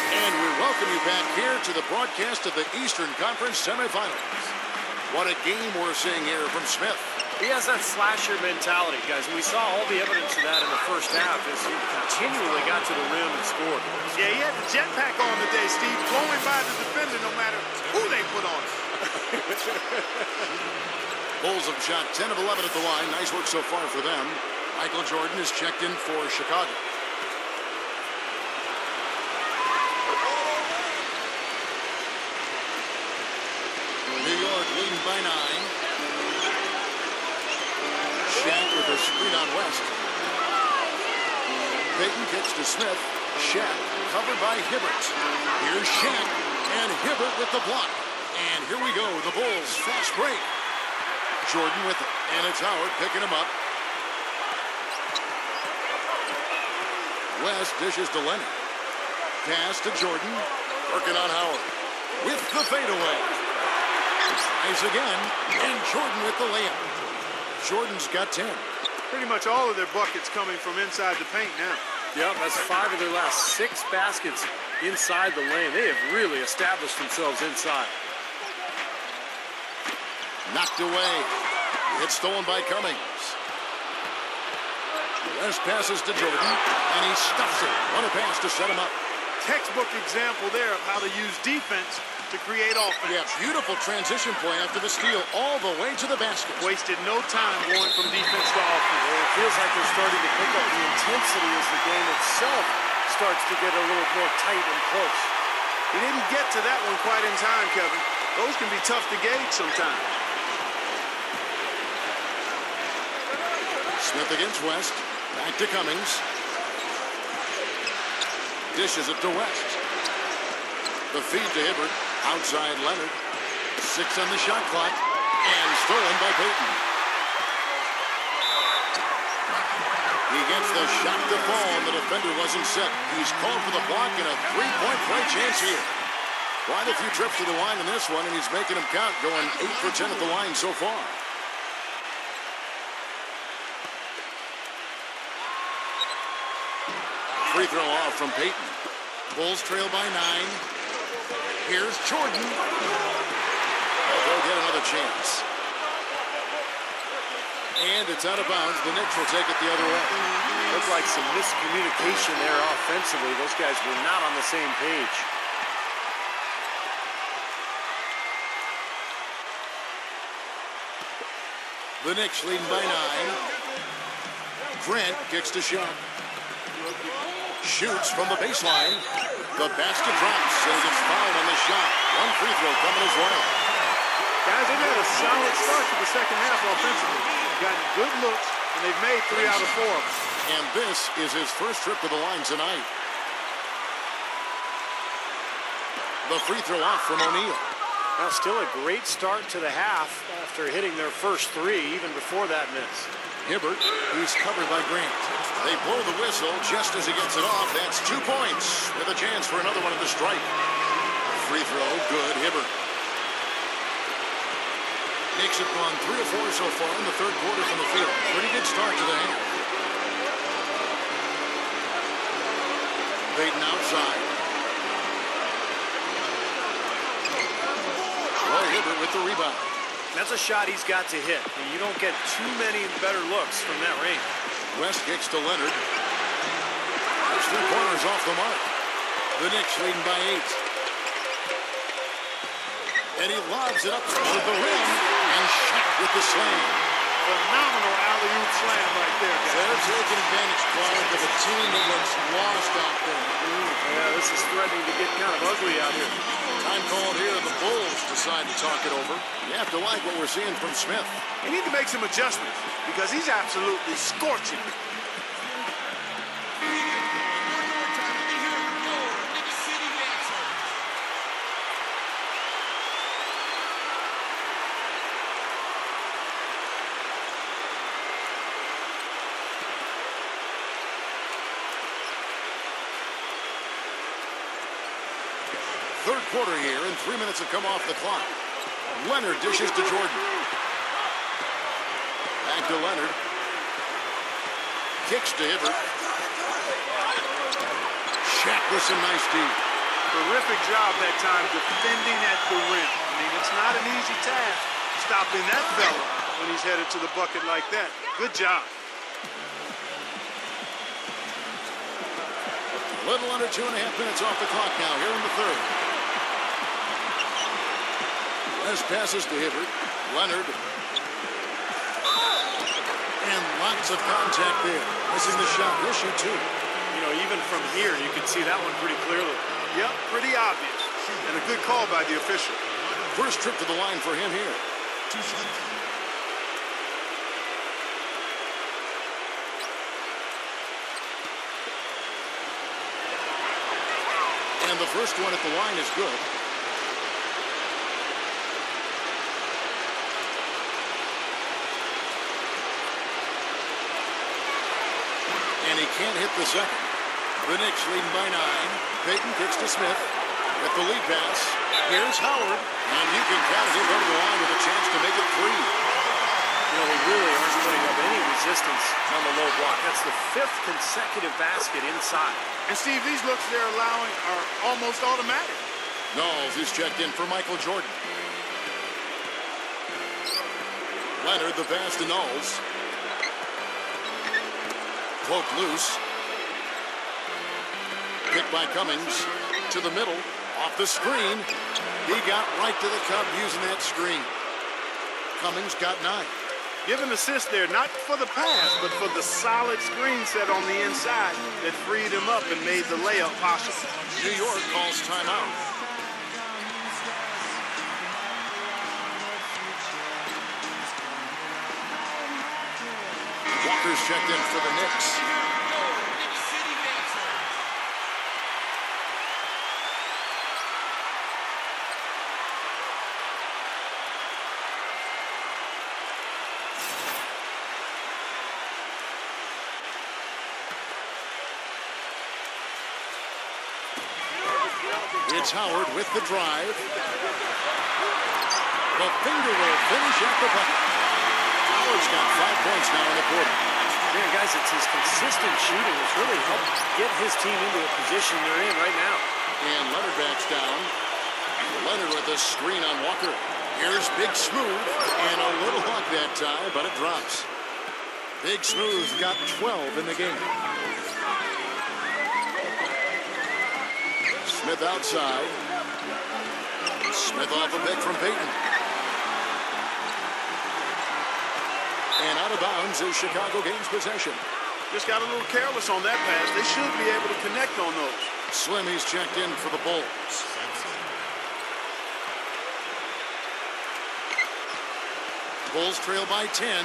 [SPEAKER 1] And we welcome you back here to the broadcast of the Eastern Conference semifinals. What a game we're seeing here from Smith.
[SPEAKER 2] He has that slasher mentality, guys. And we saw all the evidence of that in the first half as he continually got to the rim and scored.
[SPEAKER 3] Yeah, he had the jetpack on today, Steve, blowing by the defender no matter who they put on him.
[SPEAKER 1] Bulls have shot 10 of 11 at the line. Nice work so far for them. Michael Jordan is checked in for Chicago. New York leading by 9. Shaq with a screen on West. Payton kicks to Smith. Shaq covered by Hibbert. Here's Shaq and Hibbert with the block. And here we go, the Bulls fast break. Jordan with it, and it's Howard picking him up. West dishes to Leonard. Pass to Jordan. Working on Howard. With the fadeaway. Tries again, and Jordan with the layup. Jordan's got 10.
[SPEAKER 3] Pretty much all of their buckets coming from inside the paint now.
[SPEAKER 2] Yep, that's 5 of their last 6 baskets inside the lane. They have really established themselves inside.
[SPEAKER 1] Knocked away. It's stolen by Cummings. West passes to Jordan, and he stuffs it. What a pass to set him up.
[SPEAKER 3] Textbook example there of how to use defense to create offense.
[SPEAKER 1] Yeah, beautiful transition play after the steal all the way to the basket.
[SPEAKER 3] Wasted no time going from defense to offense.
[SPEAKER 2] Well, it feels like they're starting to pick up the intensity as the game itself starts to get a little more tight and close.
[SPEAKER 3] He didn't get to that one quite in time, Kevin. Those can be tough to gauge sometimes.
[SPEAKER 1] Smith against West. Back to Cummings. Dishes it to West. The feed to Hibbert. Outside Leonard. 6 on the shot clock. And stolen by Payton. He gets the shot to fall, and the defender wasn't set. He's called for the block and a three-point play chance here. Quite a few trips to the line in this one, and he's making them count, going 8 for 10 at the line so far. Free throw off from Payton. Bulls trail by 9. Here's Jordan. They'll get another chance. And it's out of bounds. The Knicks will take it the other way.
[SPEAKER 2] Looked like some miscommunication there offensively. Those guys were not on the same page.
[SPEAKER 1] The Knicks leading by 9. Grant kicks to Shaq. Shoots from the baseline. The basket drops, and he gets fouled on the shot. One free throw coming his way.
[SPEAKER 3] Guys, they've had a solid start to the second half offensively. Gotten good looks, and they've made 3 out of 4 of them.
[SPEAKER 1] And this is his first trip to the line tonight. The free throw off from O'Neal.
[SPEAKER 2] Now still a great start to the half after hitting their first 3 even before that miss.
[SPEAKER 1] Hibbert, he's covered by Grant. They blow the whistle just as he gets it off. That's 2 points with a chance for another one at the stripe. Free throw, good. Hibbert. Knicks have gone 3 of 4 so far in the third quarter from the field. Pretty good start to the half. Payton outside. Roy Hibbert with the rebound.
[SPEAKER 2] That's a shot he's got to hit. And you don't get too many better looks from that range.
[SPEAKER 1] West kicks to Leonard. Those 3 pointers off the mark. The Knicks leading by 8. And he lobs it up toward the rim. And shot with the slam.
[SPEAKER 3] Phenomenal alley-oop slam right there, guys.
[SPEAKER 1] They're taking advantage, Clark, of a team that looks lost out there.
[SPEAKER 2] Yeah, this is threatening to get kind of ugly out here.
[SPEAKER 1] Time called here. The Bulls decide to talk it over. You have to like what we're seeing from Smith.
[SPEAKER 3] They need to make some adjustments because he's absolutely scorching.
[SPEAKER 1] Third quarter here, and 3 minutes have come off the clock. Leonard dishes to Jordan. Back to Leonard. Kicks to Hibbert. Shaq with some nice D.
[SPEAKER 3] Terrific job that time defending at the rim. I mean, it's not an easy task stopping that fella when he's headed to the bucket like that. Good job.
[SPEAKER 1] A little under 2.5 minutes off the clock now here in the third. As passes to Hibbert. Leonard. And lots of contact there. Missing the shot. He'll shoot 2.
[SPEAKER 2] You know, even from here, you can see that one pretty clearly.
[SPEAKER 3] Yep, pretty obvious. And a good call by the official.
[SPEAKER 1] First trip to the line for him here. And the first one at the line is good. And he can't hit the second. The Knicks leading by 9. Payton kicks to Smith. With the lead pass. Here's Howard. And you can count it. He'll go to the line with a chance to make it 3.
[SPEAKER 2] You know, they really aren't putting up any resistance on the low block. That's the 5th consecutive basket inside.
[SPEAKER 3] And Steve, these looks they're allowing are almost automatic.
[SPEAKER 1] Knowles is checked in for Michael Jordan. Leonard, the pass to Knowles. Cloak loose. Picked by Cummings. To the middle. Off the screen. He got right to the cup using that screen. Cummings got 9.
[SPEAKER 3] Give an assist there, not for the pass, but for the solid screen set on the inside that freed him up and made the layup possible.
[SPEAKER 1] New York calls timeout. Walker's checked in for the Knicks. It's Howard with the drive. The finger roll finish at the bucket. Howard's got 5 points now in the quarter.
[SPEAKER 2] Yeah, guys, it's his consistent shooting that's really helped get his team into the position they're in right now.
[SPEAKER 1] And Leonard backs down. Leonard with a screen on Walker. Here's Big Smooth. And a little luck that time, but it drops. Big Smooth got 12 in the game. Smith outside. Smith off a pick from Payton. And out of bounds is Chicago gains possession.
[SPEAKER 3] Just got a little careless on that pass. They should be able to connect on those.
[SPEAKER 1] Slim, he's checked in for the Bulls. Bulls trail by 10.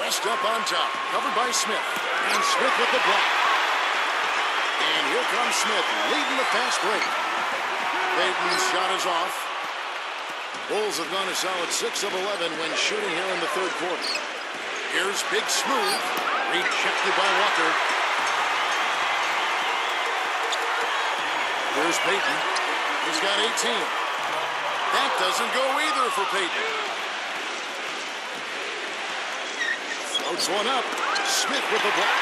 [SPEAKER 1] West up on top, covered by Smith. And Smith with the block. And here comes Smith, leading the fast break. Payton's shot is off. Bulls have gone a solid 6 of 11 when shooting here in the third quarter. Here's Big Smooth. Rejected by Walker. Here's Payton. He's got 18. That doesn't go either for Payton. Floats one up. Smith with the block.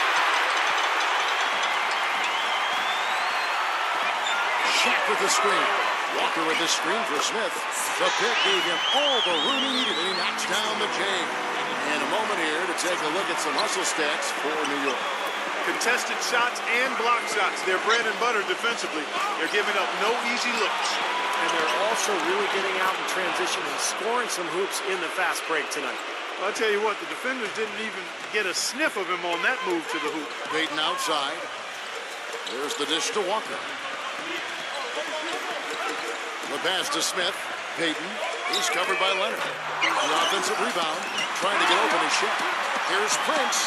[SPEAKER 1] Shaq with the screen. Walker with the screen for Smith. The pick gave him all the room he needed, and he knocks down the J. And a moment here to take a look at some hustle stats for New York.
[SPEAKER 3] Contested shots and block shots. They're bread and butter defensively. They're giving up no easy looks.
[SPEAKER 2] And they're also really getting out in transition and scoring some hoops in the fast break tonight.
[SPEAKER 3] I'll tell you what, the defenders didn't even get a sniff of him on that move to the hoop.
[SPEAKER 1] Payton outside. There's the dish to Walker. The pass to Smith. Payton. He's covered by Leonard. The offensive rebound. Trying to get open is Shaq. Here's Prince.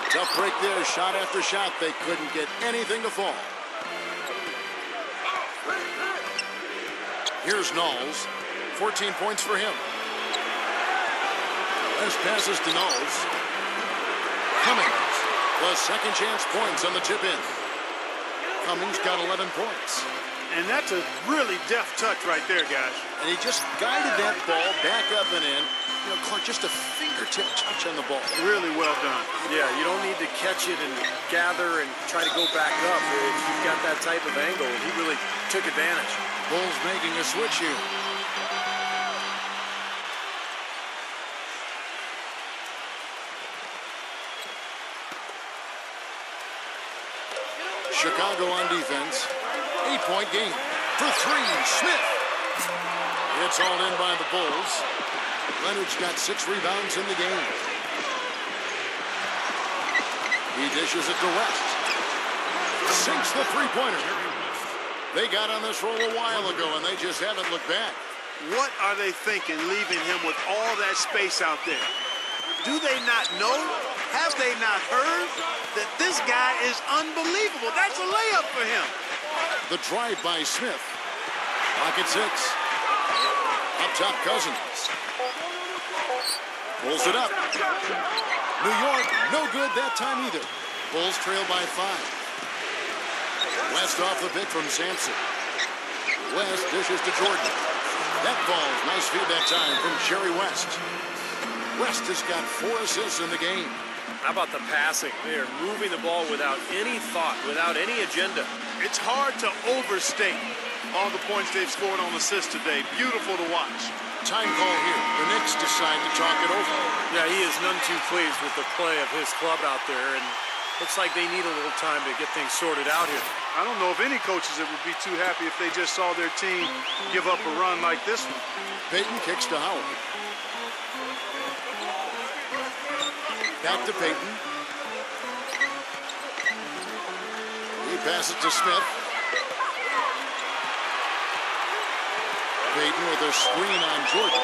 [SPEAKER 1] Tough break there. Shot after shot. They couldn't get anything to fall. Here's Knowles. 14 points for him. Last passes to Knowles. Cummings. The second chance points on the tip in. Cummings got 11 points.
[SPEAKER 3] And that's a really deft touch right there, guys.
[SPEAKER 1] And he just guided that ball back up and in. You know, Clark, just a fingertip touch on the ball.
[SPEAKER 3] Really well done.
[SPEAKER 2] Yeah, you don't need to catch it and gather and try to go back up. If you've got that type of angle, he really took advantage.
[SPEAKER 1] Bulls making a switch here. Chicago on defense. 8-point game. For three, Smith. It's all in by the Bulls. Leonard's got 6 rebounds in the game. He dishes it to West. Sinks the three-pointer. They got on this roll a while ago, and they just haven't looked back.
[SPEAKER 3] What are they thinking, leaving him with all that space out there? Do they not know? Have they not heard that this guy is unbelievable? That's a layup for him.
[SPEAKER 1] The drive by Smith. Pocket 6. Up top, Cousins. Pulls it up. New York, no good that time either. Bulls trail by 5. West off the pick from Sampson. West dishes to Jordan. That ball's nice feed that time from Jerry West. West has got 4 assists in the game.
[SPEAKER 2] How about the passing? They are moving the ball without any thought, without any agenda.
[SPEAKER 3] It's hard to overstate all the points they've scored on assists today. Beautiful to watch.
[SPEAKER 1] Time call here. The Knicks decide to talk it over.
[SPEAKER 2] Yeah, he is none too pleased with the play of his club out there, and looks like they need a little time to get things sorted out here.
[SPEAKER 3] I don't know of any coaches that would be too happy if they just saw their team give up a run like this one.
[SPEAKER 1] Payton kicks to Howard. Back to Payton. He passes to Smith. Payton with a screen on Jordan.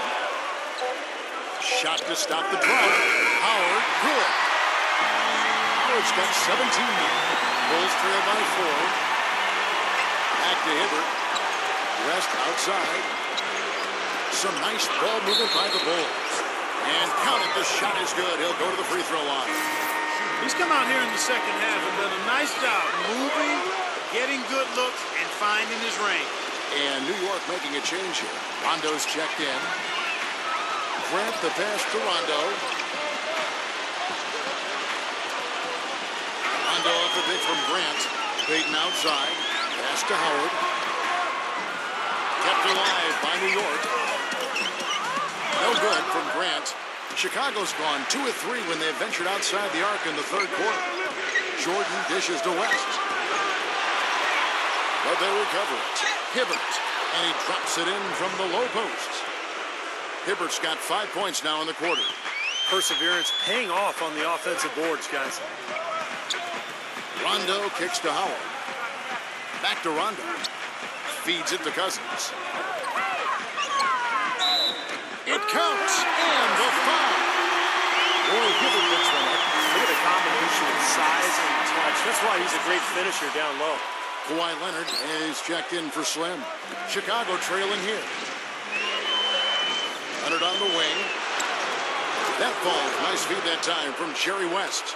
[SPEAKER 1] Shot to stop the drop. Howard, good. Howard's got 17 now. Bulls trail by 4. Back to Hibbert. West outside. Some nice ball movement by the Bulls. And count it, the shot is good. He'll go to the free throw line.
[SPEAKER 3] He's come out here in the second half and done a nice job moving, getting good looks, and finding his range.
[SPEAKER 1] And New York making a change here. Rondo's checked in. Grant the pass to Rondo. Rondo off the pick from Grant. Payton outside. Pass to Howard. Kept alive by New York. No good from Grant. Chicago's gone 2 of 3 when they ventured outside the arc in the third quarter. Jordan dishes to West. But they recover it. Hibbert. And he drops it in from the low post. Hibbert's got 5 points now in the quarter.
[SPEAKER 2] Perseverance paying off on the offensive boards, guys.
[SPEAKER 1] Rondo kicks to Howard. Back to Rondo. Feeds it to Cousins. It counts. And the foul. Boy, Hibbert gets one up.
[SPEAKER 2] Look at the combination of size and touch. That's why he's a great finisher down low.
[SPEAKER 1] Kawhi Leonard is checked in for Slim. Chicago trailing here. Leonard on the wing. That ball, nice feed that time from Jerry West.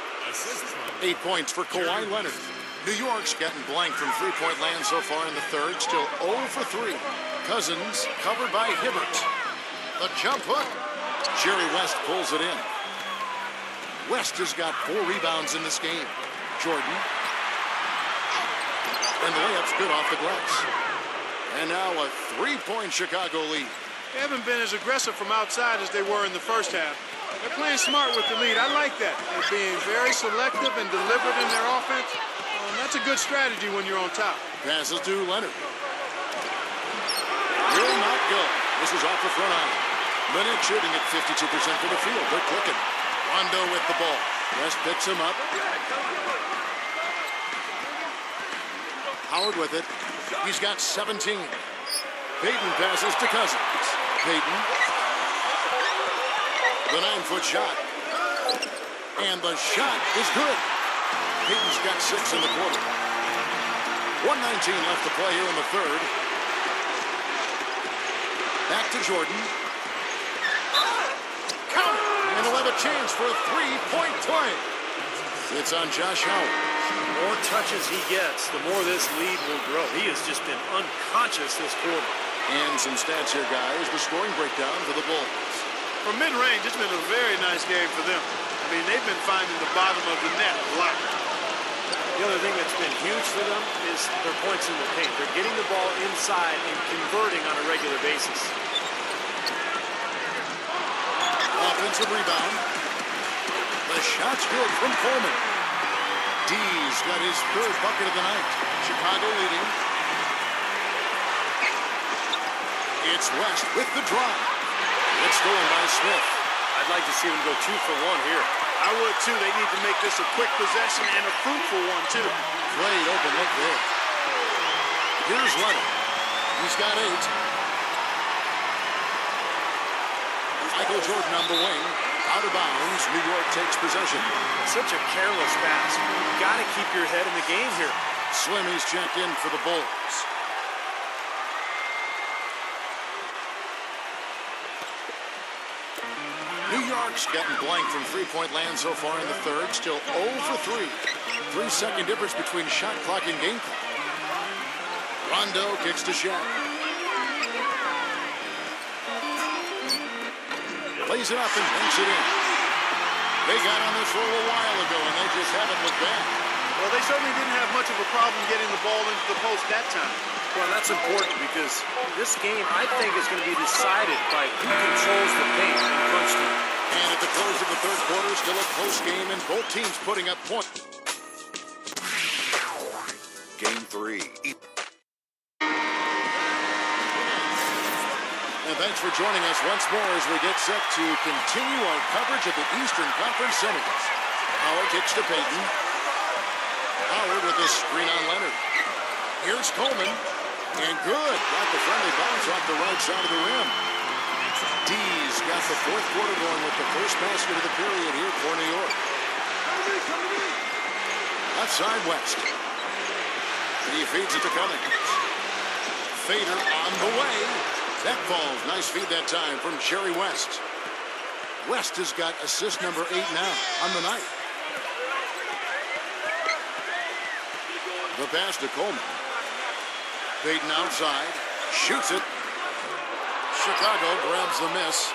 [SPEAKER 1] 8 points for Kawhi Leonard. New York's gotten blank from three-point land so far in the third. Still 0 for 3. Cousins covered by Hibbert. The jump hook. Jerry West pulls it in. West has got 4 rebounds in this game. Jordan. And the layup's good off the glass. And now a 3-point Chicago lead.
[SPEAKER 3] They haven't been as aggressive from outside as they were in the first half. They're playing smart with the lead. I like that. They're being very selective and deliberate in their offense. That's a good strategy when you're on top.
[SPEAKER 1] Passes to Leonard. Will not go. This is off the front eye. The Knicks shooting at 52% for the field. They're clicking. Rondo with the ball. West picks him up. Howard with it. He's got 17. Payton passes to Cousins. Payton. The 9-foot shot. And the shot is good. Payton's got 6 in the quarter. 1:19 left to play here in the third. Back to Jordan. Count it! And he'll have a chance for a 3-point play. It's on Josh Howard.
[SPEAKER 2] The more touches he gets, the more this lead will grow. He has just been unconscious this quarter.
[SPEAKER 1] And some stats here, guys. The scoring breakdown for the Bulls.
[SPEAKER 3] From mid-range, it's been a very nice game for them. I mean, they've been finding the bottom of the net a lot.
[SPEAKER 2] The other thing that's been huge for them is their points in the paint. They're getting the ball inside and converting on a regular basis.
[SPEAKER 1] Offensive rebound. The shot's good from Coleman. D's got his third bucket of the night. Chicago leading. It's West with the drive. It's stolen by Smith.
[SPEAKER 2] I'd like to see them go 2 for 1 here.
[SPEAKER 3] I would, too. They need to make this a quick possession and a fruitful one, too.
[SPEAKER 1] Great open look there. Here's Leonard. He's got 8. Michael Jordan on the wing. Out of bounds. New York takes possession.
[SPEAKER 2] Such a careless pass. You've got to keep your head in the game here.
[SPEAKER 1] Slimmies check in for the Bulls. New York's gotten blank from three-point land so far in the third. Still 0 for 3. 3-second difference between shot clock and game clock. Rondo kicks to Shaq. Plays it up and banks it in. They got on this roll a while ago, and they just haven't looked back.
[SPEAKER 3] Well, they certainly didn't have much of a problem getting the ball into the post that time.
[SPEAKER 2] Well, that's important because this game, I think, is going to be decided by who controls the paint in crunch time.
[SPEAKER 1] And at the close of the third quarter, still a close game, and both teams putting up points.
[SPEAKER 5] Game 3.
[SPEAKER 1] And thanks for joining us once more as we get set to continue our coverage of the Eastern Conference Semis. Howard kicks to Payton. Howard with a screen on Leonard. Here's Coleman. And good. Got the friendly bounce off the right side of the rim. D's got the fourth quarter going with the first basket of the period here for New York. Left side West. He feeds it to Cummings. Fader on the way. That falls. Nice feed that time from Jerry West. West has got assist number 8 now on the night. The pass to Coleman. Payton outside. Shoots it. Chicago grabs the miss.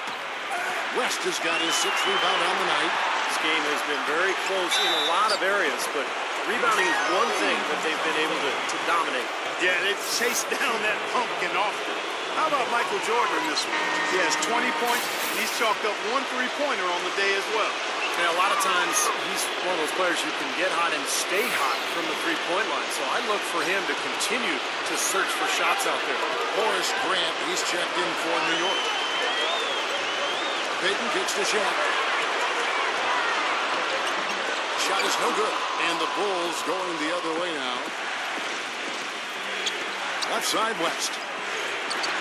[SPEAKER 1] West has got his 6th rebound on the night.
[SPEAKER 2] This game has been very close in a lot of areas, but rebounding is one thing that they've been able to dominate.
[SPEAKER 3] Yeah, they've chased down that pumpkin often. How about Michael Jordan in this one? He has 20 points. He's chalked up 1 3-pointer on the day as well.
[SPEAKER 2] Yeah, a lot of times he's one of those players who can get hot and stay hot from the 3-point line. So I look for him to continue to search for shots out there.
[SPEAKER 1] Horace Grant, he's checked in for New York. Payton kicks to Shaq. Shot is no good. And the Bulls going the other way now. Left side West.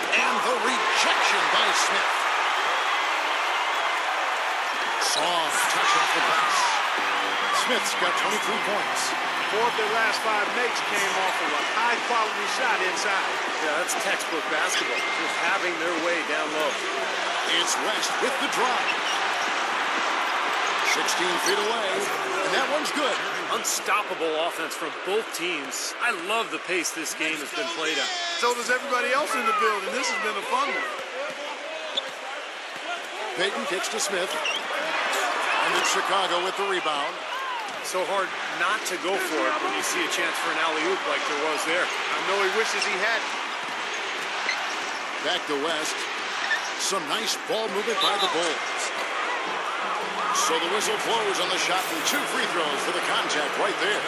[SPEAKER 1] And the rejection by Smith. Soft touch off the glass. Smith's got 23 points.
[SPEAKER 3] 4 of their last 5 makes came off of a high-quality shot inside.
[SPEAKER 2] Yeah, that's textbook basketball. Just having their way down low.
[SPEAKER 1] It's West with the drive. 16 feet away, and that one's good.
[SPEAKER 2] Unstoppable offense from both teams. I love the pace this game has been played at.
[SPEAKER 3] So does everybody else in the building. This has been a fun one.
[SPEAKER 1] Payton kicks to Smith. And it's Chicago with the rebound.
[SPEAKER 2] So hard not to go for it when you see a chance for an alley-oop like there was there.
[SPEAKER 3] I know he wishes he hadn't.
[SPEAKER 1] Back to West. Some nice ball movement by the Bulls. So the whistle blows on the shot and 2 free throws for the contact right there.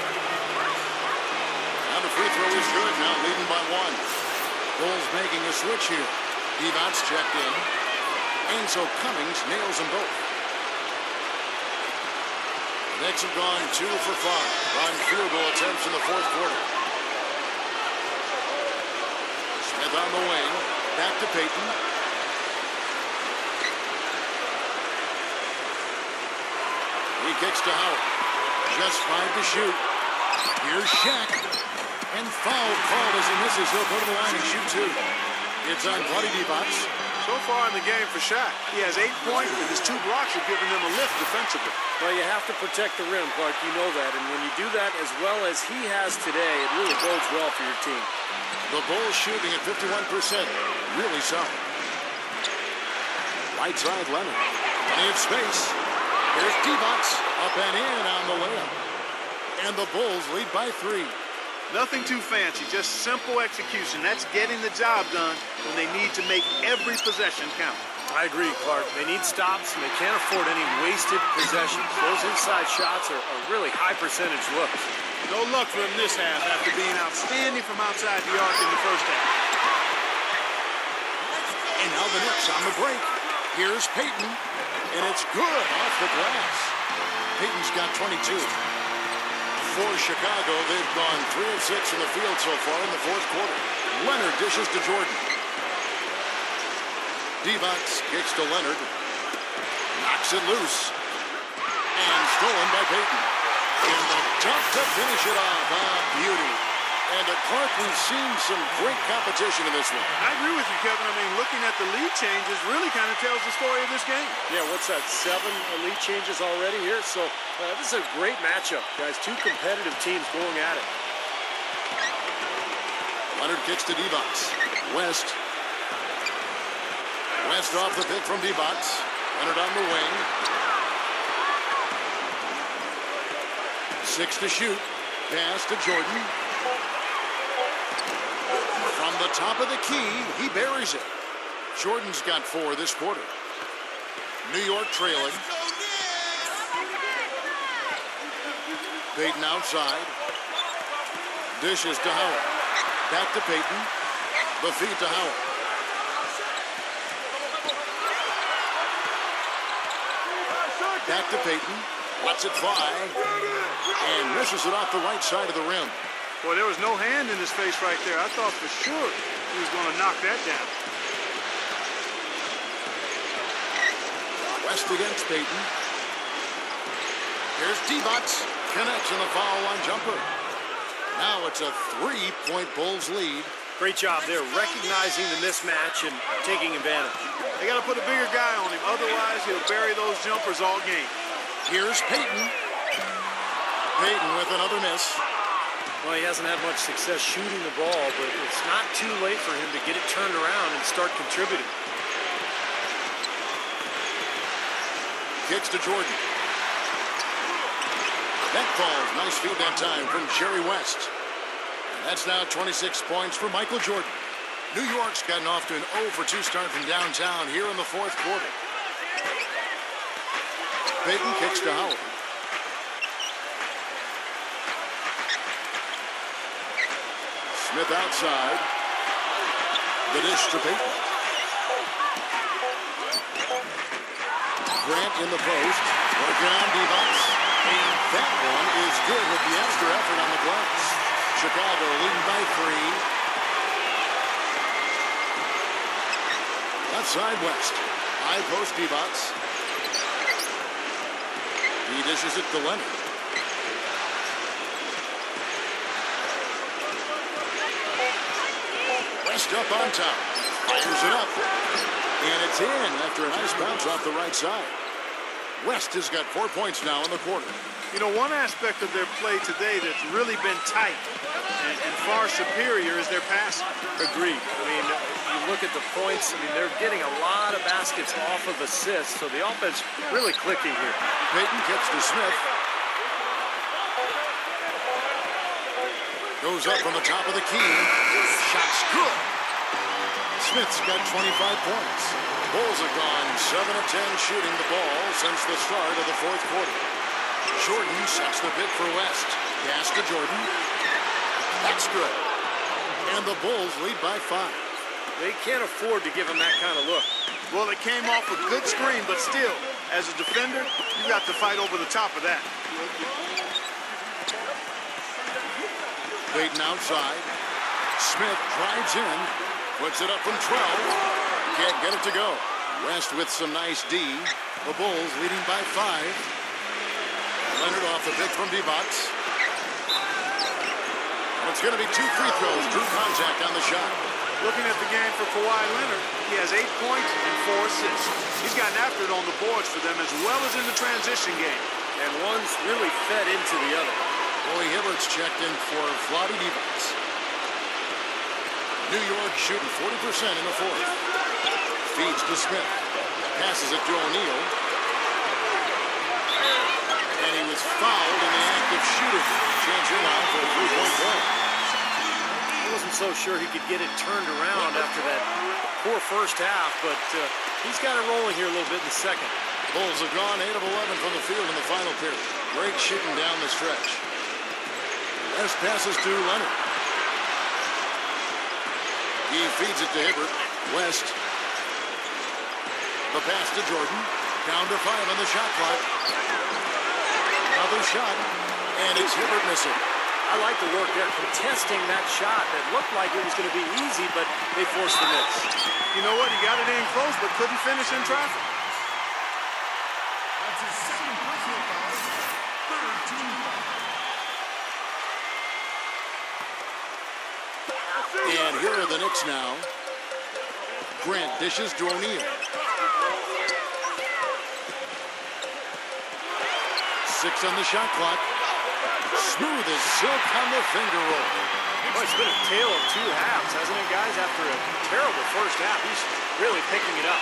[SPEAKER 1] Now the free throw is good, now leading by 1. Bulls making a switch here. Divac checked in. And so Cummings nails them both. The Knicks have gone 2 for 5 on field goal attempts in the fourth quarter. Smith on the wing. Back to Payton. He kicks to Howard. Just 5 to shoot. Here's Shaq. And foul called as he misses. He'll go to the line and shoot 2. It's on Bloody Divac.
[SPEAKER 3] So far in the game for Shaq, he has 8 points, and his 2 blocks are giving them a lift defensively.
[SPEAKER 2] Well, you have to protect the rim, Clark. You know that. And when you do that as well as he has today, it really bodes well for your team.
[SPEAKER 1] The Bulls shooting at 51%. Really solid. Right side Leonard. Plenty of space. Here's Divac. Up and in on the layup. And the Bulls lead by 3.
[SPEAKER 3] Nothing too fancy, just simple execution. That's getting the job done when they need to make every possession count.
[SPEAKER 2] I agree, Clark. They need stops, and they can't afford any wasted possessions. Those inside shots are really high percentage looks.
[SPEAKER 3] No luck for him this half after being outstanding from outside the arc in the first half.
[SPEAKER 1] And now the Knicks on the break. Here's Payton, and it's good off the glass. Payton's got 22. For Chicago, they've gone 3 of 6 in the field so far in the fourth quarter. Leonard dishes to Jordan. Divac kicks to Leonard. Knocks it loose. And stolen by Payton. And the dunk to finish it off. Beauty. And Clark, we've seen some great competition in this one.
[SPEAKER 3] I agree with you, Kevin. I mean, looking at the lead changes really kind of tells the story of this game.
[SPEAKER 2] Yeah, what's that, 7 lead changes already here? So this is a great matchup, guys. 2 competitive teams going at it.
[SPEAKER 1] Leonard kicks to Divac. West. West off the pick from Divac. Leonard on the wing. 6 to shoot. Pass to Jordan. From the top of the key, he buries it. Jordan's got 4 this quarter. New York trailing. Payton outside. Dishes to Howard. Back to Payton. The feed to Howard. Back to Payton. Lets it fly. And misses it off the right side of the rim.
[SPEAKER 3] Boy, there was no hand in his face right there. I thought for sure he was going to knock that down.
[SPEAKER 1] West against Payton. Here's Divac. Connects on the foul line jumper. Now it's a 3-point Bulls lead.
[SPEAKER 2] Great job there, recognizing the mismatch and taking advantage.
[SPEAKER 3] They got to put a bigger guy on him. Otherwise, he'll bury those jumpers all game.
[SPEAKER 1] Here's Payton. Payton with another miss.
[SPEAKER 2] Well, he hasn't had much success shooting the ball, but it's not too late for him to get it turned around and start contributing.
[SPEAKER 1] Kicks to Jordan. That falls. Nice feed that time from Jerry West. And that's now 26 points for Michael Jordan. New York's gotten off to an 0 for 2 start from downtown here in the fourth quarter. Payton kicks to Howard. Smith outside. The dish to Payton. Grant in the post. Working on Divac. And that one is good with the extra effort on the glass. Chicago leading by 3. Left side West. High post Divac. He dishes it to Leonard. West up on top. Fires it up. And it's in after a nice bounce off the right side. West has got 4 points now in the quarter.
[SPEAKER 3] You know, one aspect of their play today that's really been tight and far superior is their passing.
[SPEAKER 2] Agreed. I mean, you look at the points, I mean, they're getting a lot of baskets off of assists, so the offense really clicking here.
[SPEAKER 1] Payton kicks to Smith. Goes up from the top of the key. Shot's good. Smith's got 25 points. Bulls have gone 7 of 10 shooting the ball since the start of the fourth quarter. Jordan sets the pick for West. Pass to Jordan. That's good. And the Bulls lead by 5.
[SPEAKER 2] They can't afford to give him that kind of look.
[SPEAKER 3] Well, it came off a good screen, but still, as a defender, you got to fight over the top of that.
[SPEAKER 1] Payton outside. Smith drives in. Puts it up from 12. Can't get it to go. West with some nice D. The Bulls leading by 5. Leonard off the pick from Divac. It's going to be 2 free throws. Drew contact on the shot.
[SPEAKER 3] Looking at the game for Kawhi Leonard, he has 8 points and 4 assists. He's gotten after it on the boards for them as well as in the transition game.
[SPEAKER 2] And one's really fed into the other.
[SPEAKER 1] Roy Hibbert's checked in for Vlade Divac. New York shooting 40% in the fourth. Feeds to Smith. Passes it to O'Neal. And he was fouled in the act of shooting. Chance here now for a 3-point play.
[SPEAKER 2] I wasn't so sure he could get it turned around after that poor first half, but he's got it rolling here a little bit in the second.
[SPEAKER 1] Bulls have gone 8 of 11 from the field in the final period. Great shooting down the stretch. West passes to Leonard. He feeds it to Hibbert. West. The pass to Jordan. Down to 5 on the shot clock. Another shot. And it's Hibbert missing.
[SPEAKER 2] I like the work there, contesting that shot that looked like it was going to be easy, but they forced the miss.
[SPEAKER 3] You know what? He got it in close, but couldn't finish in traffic.
[SPEAKER 6] That's his second personal foul. Third team foul.
[SPEAKER 1] And here are the Knicks now. Grant dishes to O'Neal. 6 on the shot clock. Smooth as silk on the finger roll.
[SPEAKER 2] Well, it's been a tale of 2 halves, hasn't it, guys? After a terrible first half, he's really picking it up.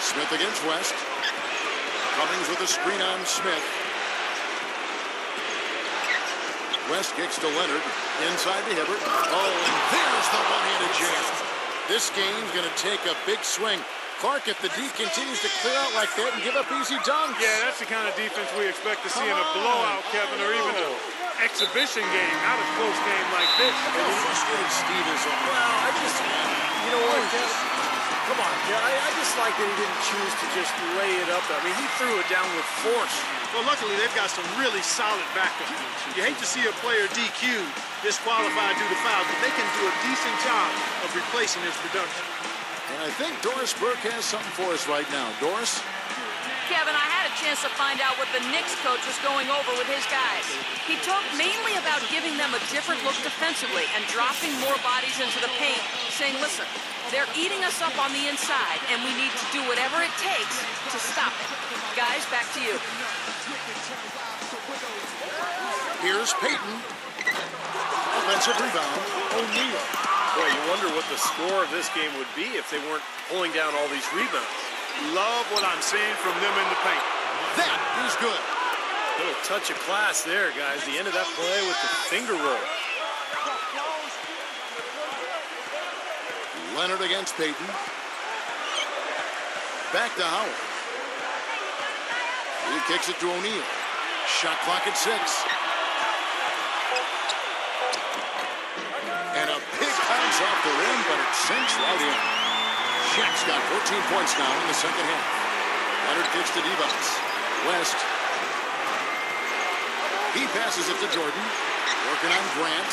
[SPEAKER 1] Smith against West. Cummings with a screen on Smith. West kicks to Leonard. Inside to Hibbert. Oh, and there's the one-handed jam. This game's going to take a big swing. Clark, if the D continues to clear out like that and give up easy dunks.
[SPEAKER 3] Yeah, that's the kind of defense we expect to see in a blowout, Kevin, or even an exhibition game, not a close game like this.
[SPEAKER 1] How frustrated Steve is on.
[SPEAKER 2] Well, you know what, Kevin? Come on, Kevin. I just like that he didn't choose to just lay it up. I mean, he threw it down with force.
[SPEAKER 3] Well, luckily, they've got some really solid backup. You hate to see a player DQ'd, disqualified due to foul, but they can do a decent job of replacing his production.
[SPEAKER 1] And I think Doris Burke has something for us right now. Doris?
[SPEAKER 4] Kevin, I had a chance to find out what the Knicks coach was going over with his guys. He talked mainly about giving them a different look defensively and dropping more bodies into the paint, saying, listen, they're eating us up on the inside, and we need to do whatever it takes to stop it. Guys, back to you.
[SPEAKER 1] Here's Payton. Offensive rebound. O'Neal.
[SPEAKER 2] Boy, you wonder what the score of this game would be if they weren't pulling down all these rebounds.
[SPEAKER 3] Love what I'm seeing from them in the paint.
[SPEAKER 1] That is good.
[SPEAKER 2] A little touch of class there, guys. The end of that play with the finger roll.
[SPEAKER 1] Leonard against Payton. Back to Howard. He kicks it to O'Neal. Shot clock at 6. And a big bounce off the rim, but it sinks right in. Shaq's got 14 points now in the second half. Leonard kicks to Divac. West. He passes it to Jordan. Working on Grant.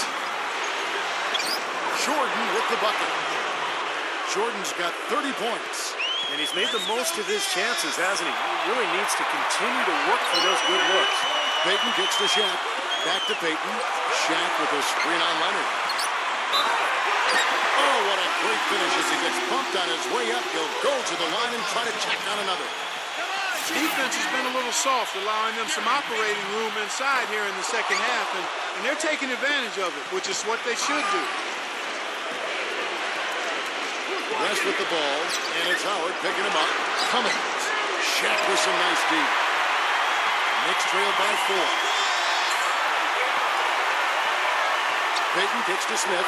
[SPEAKER 1] Jordan with the bucket. Jordan's got 30 points.
[SPEAKER 2] And he's made the most of his chances, hasn't he? He really needs to continue to work for those good looks.
[SPEAKER 1] Payton kicks to Shaq. Back to Payton. Shaq with a screen on Leonard. Oh, what a great finish as he gets bumped on his way up. He'll go to the line and try to tack on another.
[SPEAKER 3] Defense has been a little soft, allowing them some operating room inside here in the second half, and they're taking advantage of it, which is what they should do.
[SPEAKER 1] West with the ball, and it's Howard picking him up. Cummings. Shaq with some nice D. Knicks trail by 4. Payton kicks to Smith.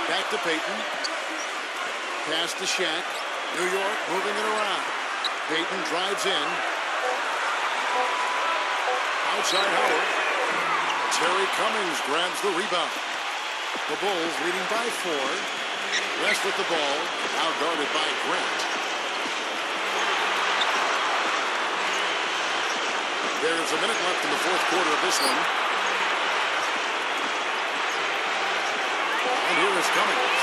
[SPEAKER 1] Back to Payton. Pass to Shaq. New York moving it around. Payton drives in. Outside Howard. Terry Cummings grabs the rebound. The Bulls leading by 4. West with the ball. Now guarded by Grant. There's a minute left in the fourth quarter of this one. And here is Cummings.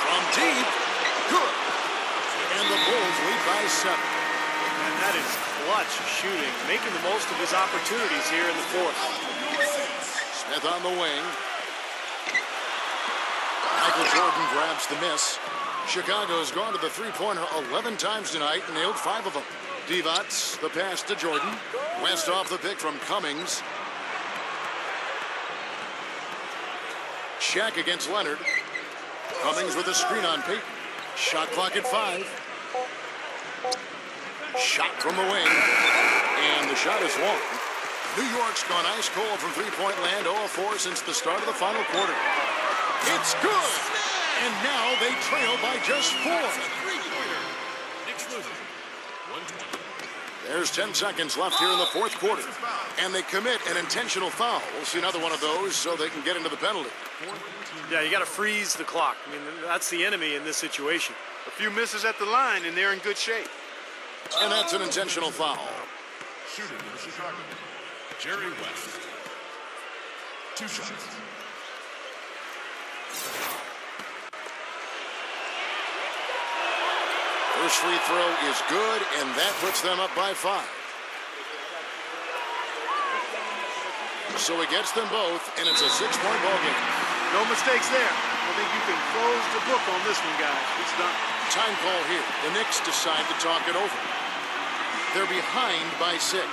[SPEAKER 1] From deep. Good. And the Bulls lead by 7.
[SPEAKER 2] And that is clutch shooting, making the most of his opportunities here in the fourth.
[SPEAKER 1] Smith on the wing. Michael Jordan grabs the miss. Chicago's gone to the three-pointer 11 times tonight and nailed 5 of them. Divac, the pass to Jordan. West off the pick from Cummings. Shaq against Leonard. Cummings with a screen on Payton. Shot clock at 5. Shot from the wing. And the shot is long. New York's gone ice cold from three-point land, 0-4 since the start of the final quarter. It's good! And now they trail by just 4. There's 10 seconds left here in the fourth quarter. And they commit an intentional foul. We'll see another one of those so they can get into the penalty.
[SPEAKER 2] Yeah, you got to freeze the clock. I mean, that's the enemy in this situation.
[SPEAKER 3] A few misses at the line, and they're in good shape.
[SPEAKER 1] And that's an intentional foul.
[SPEAKER 6] Shooting for Chicago, Jerry West. 2 shots.
[SPEAKER 1] First free throw is good, and that puts them up by 5. So he gets them both, and it's a 6-point ball game.
[SPEAKER 3] No mistakes there. I think you can close the book on this one, guys. It's done.
[SPEAKER 1] Time call here. The Knicks decide to talk it over. They're behind by 6.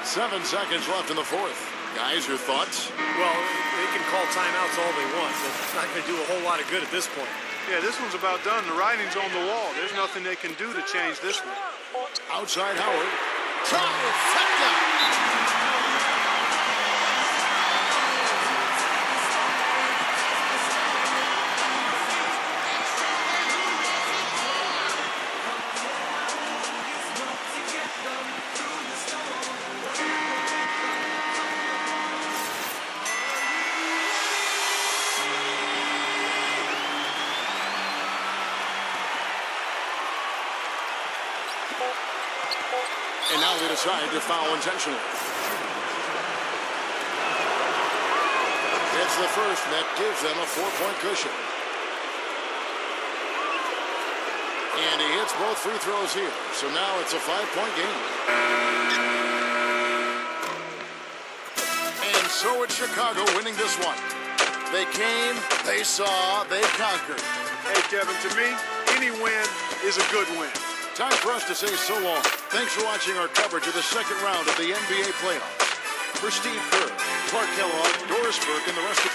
[SPEAKER 1] 7 seconds left in the fourth. Guys, your thoughts?
[SPEAKER 2] Well, they can call timeouts all they want, but it's not going to do a whole lot of good at this point.
[SPEAKER 3] Yeah, this one's about done. The writing's on the wall. There's nothing they can do to change this one.
[SPEAKER 1] Outside Howard. Trifecta! And now they decide to foul intentionally. It's the first, and that gives them a 4-point cushion. And he hits both free throws here. So now it's a 5-point game. And so it's Chicago winning this one. They came, they saw, they conquered.
[SPEAKER 3] Hey, Kevin, to me, any win is a good win.
[SPEAKER 1] Time for us to say so long. Thanks for watching our coverage of the second round of the NBA playoffs. For Steve Kerr, Clark Kellogg, Doris Burke, and the rest of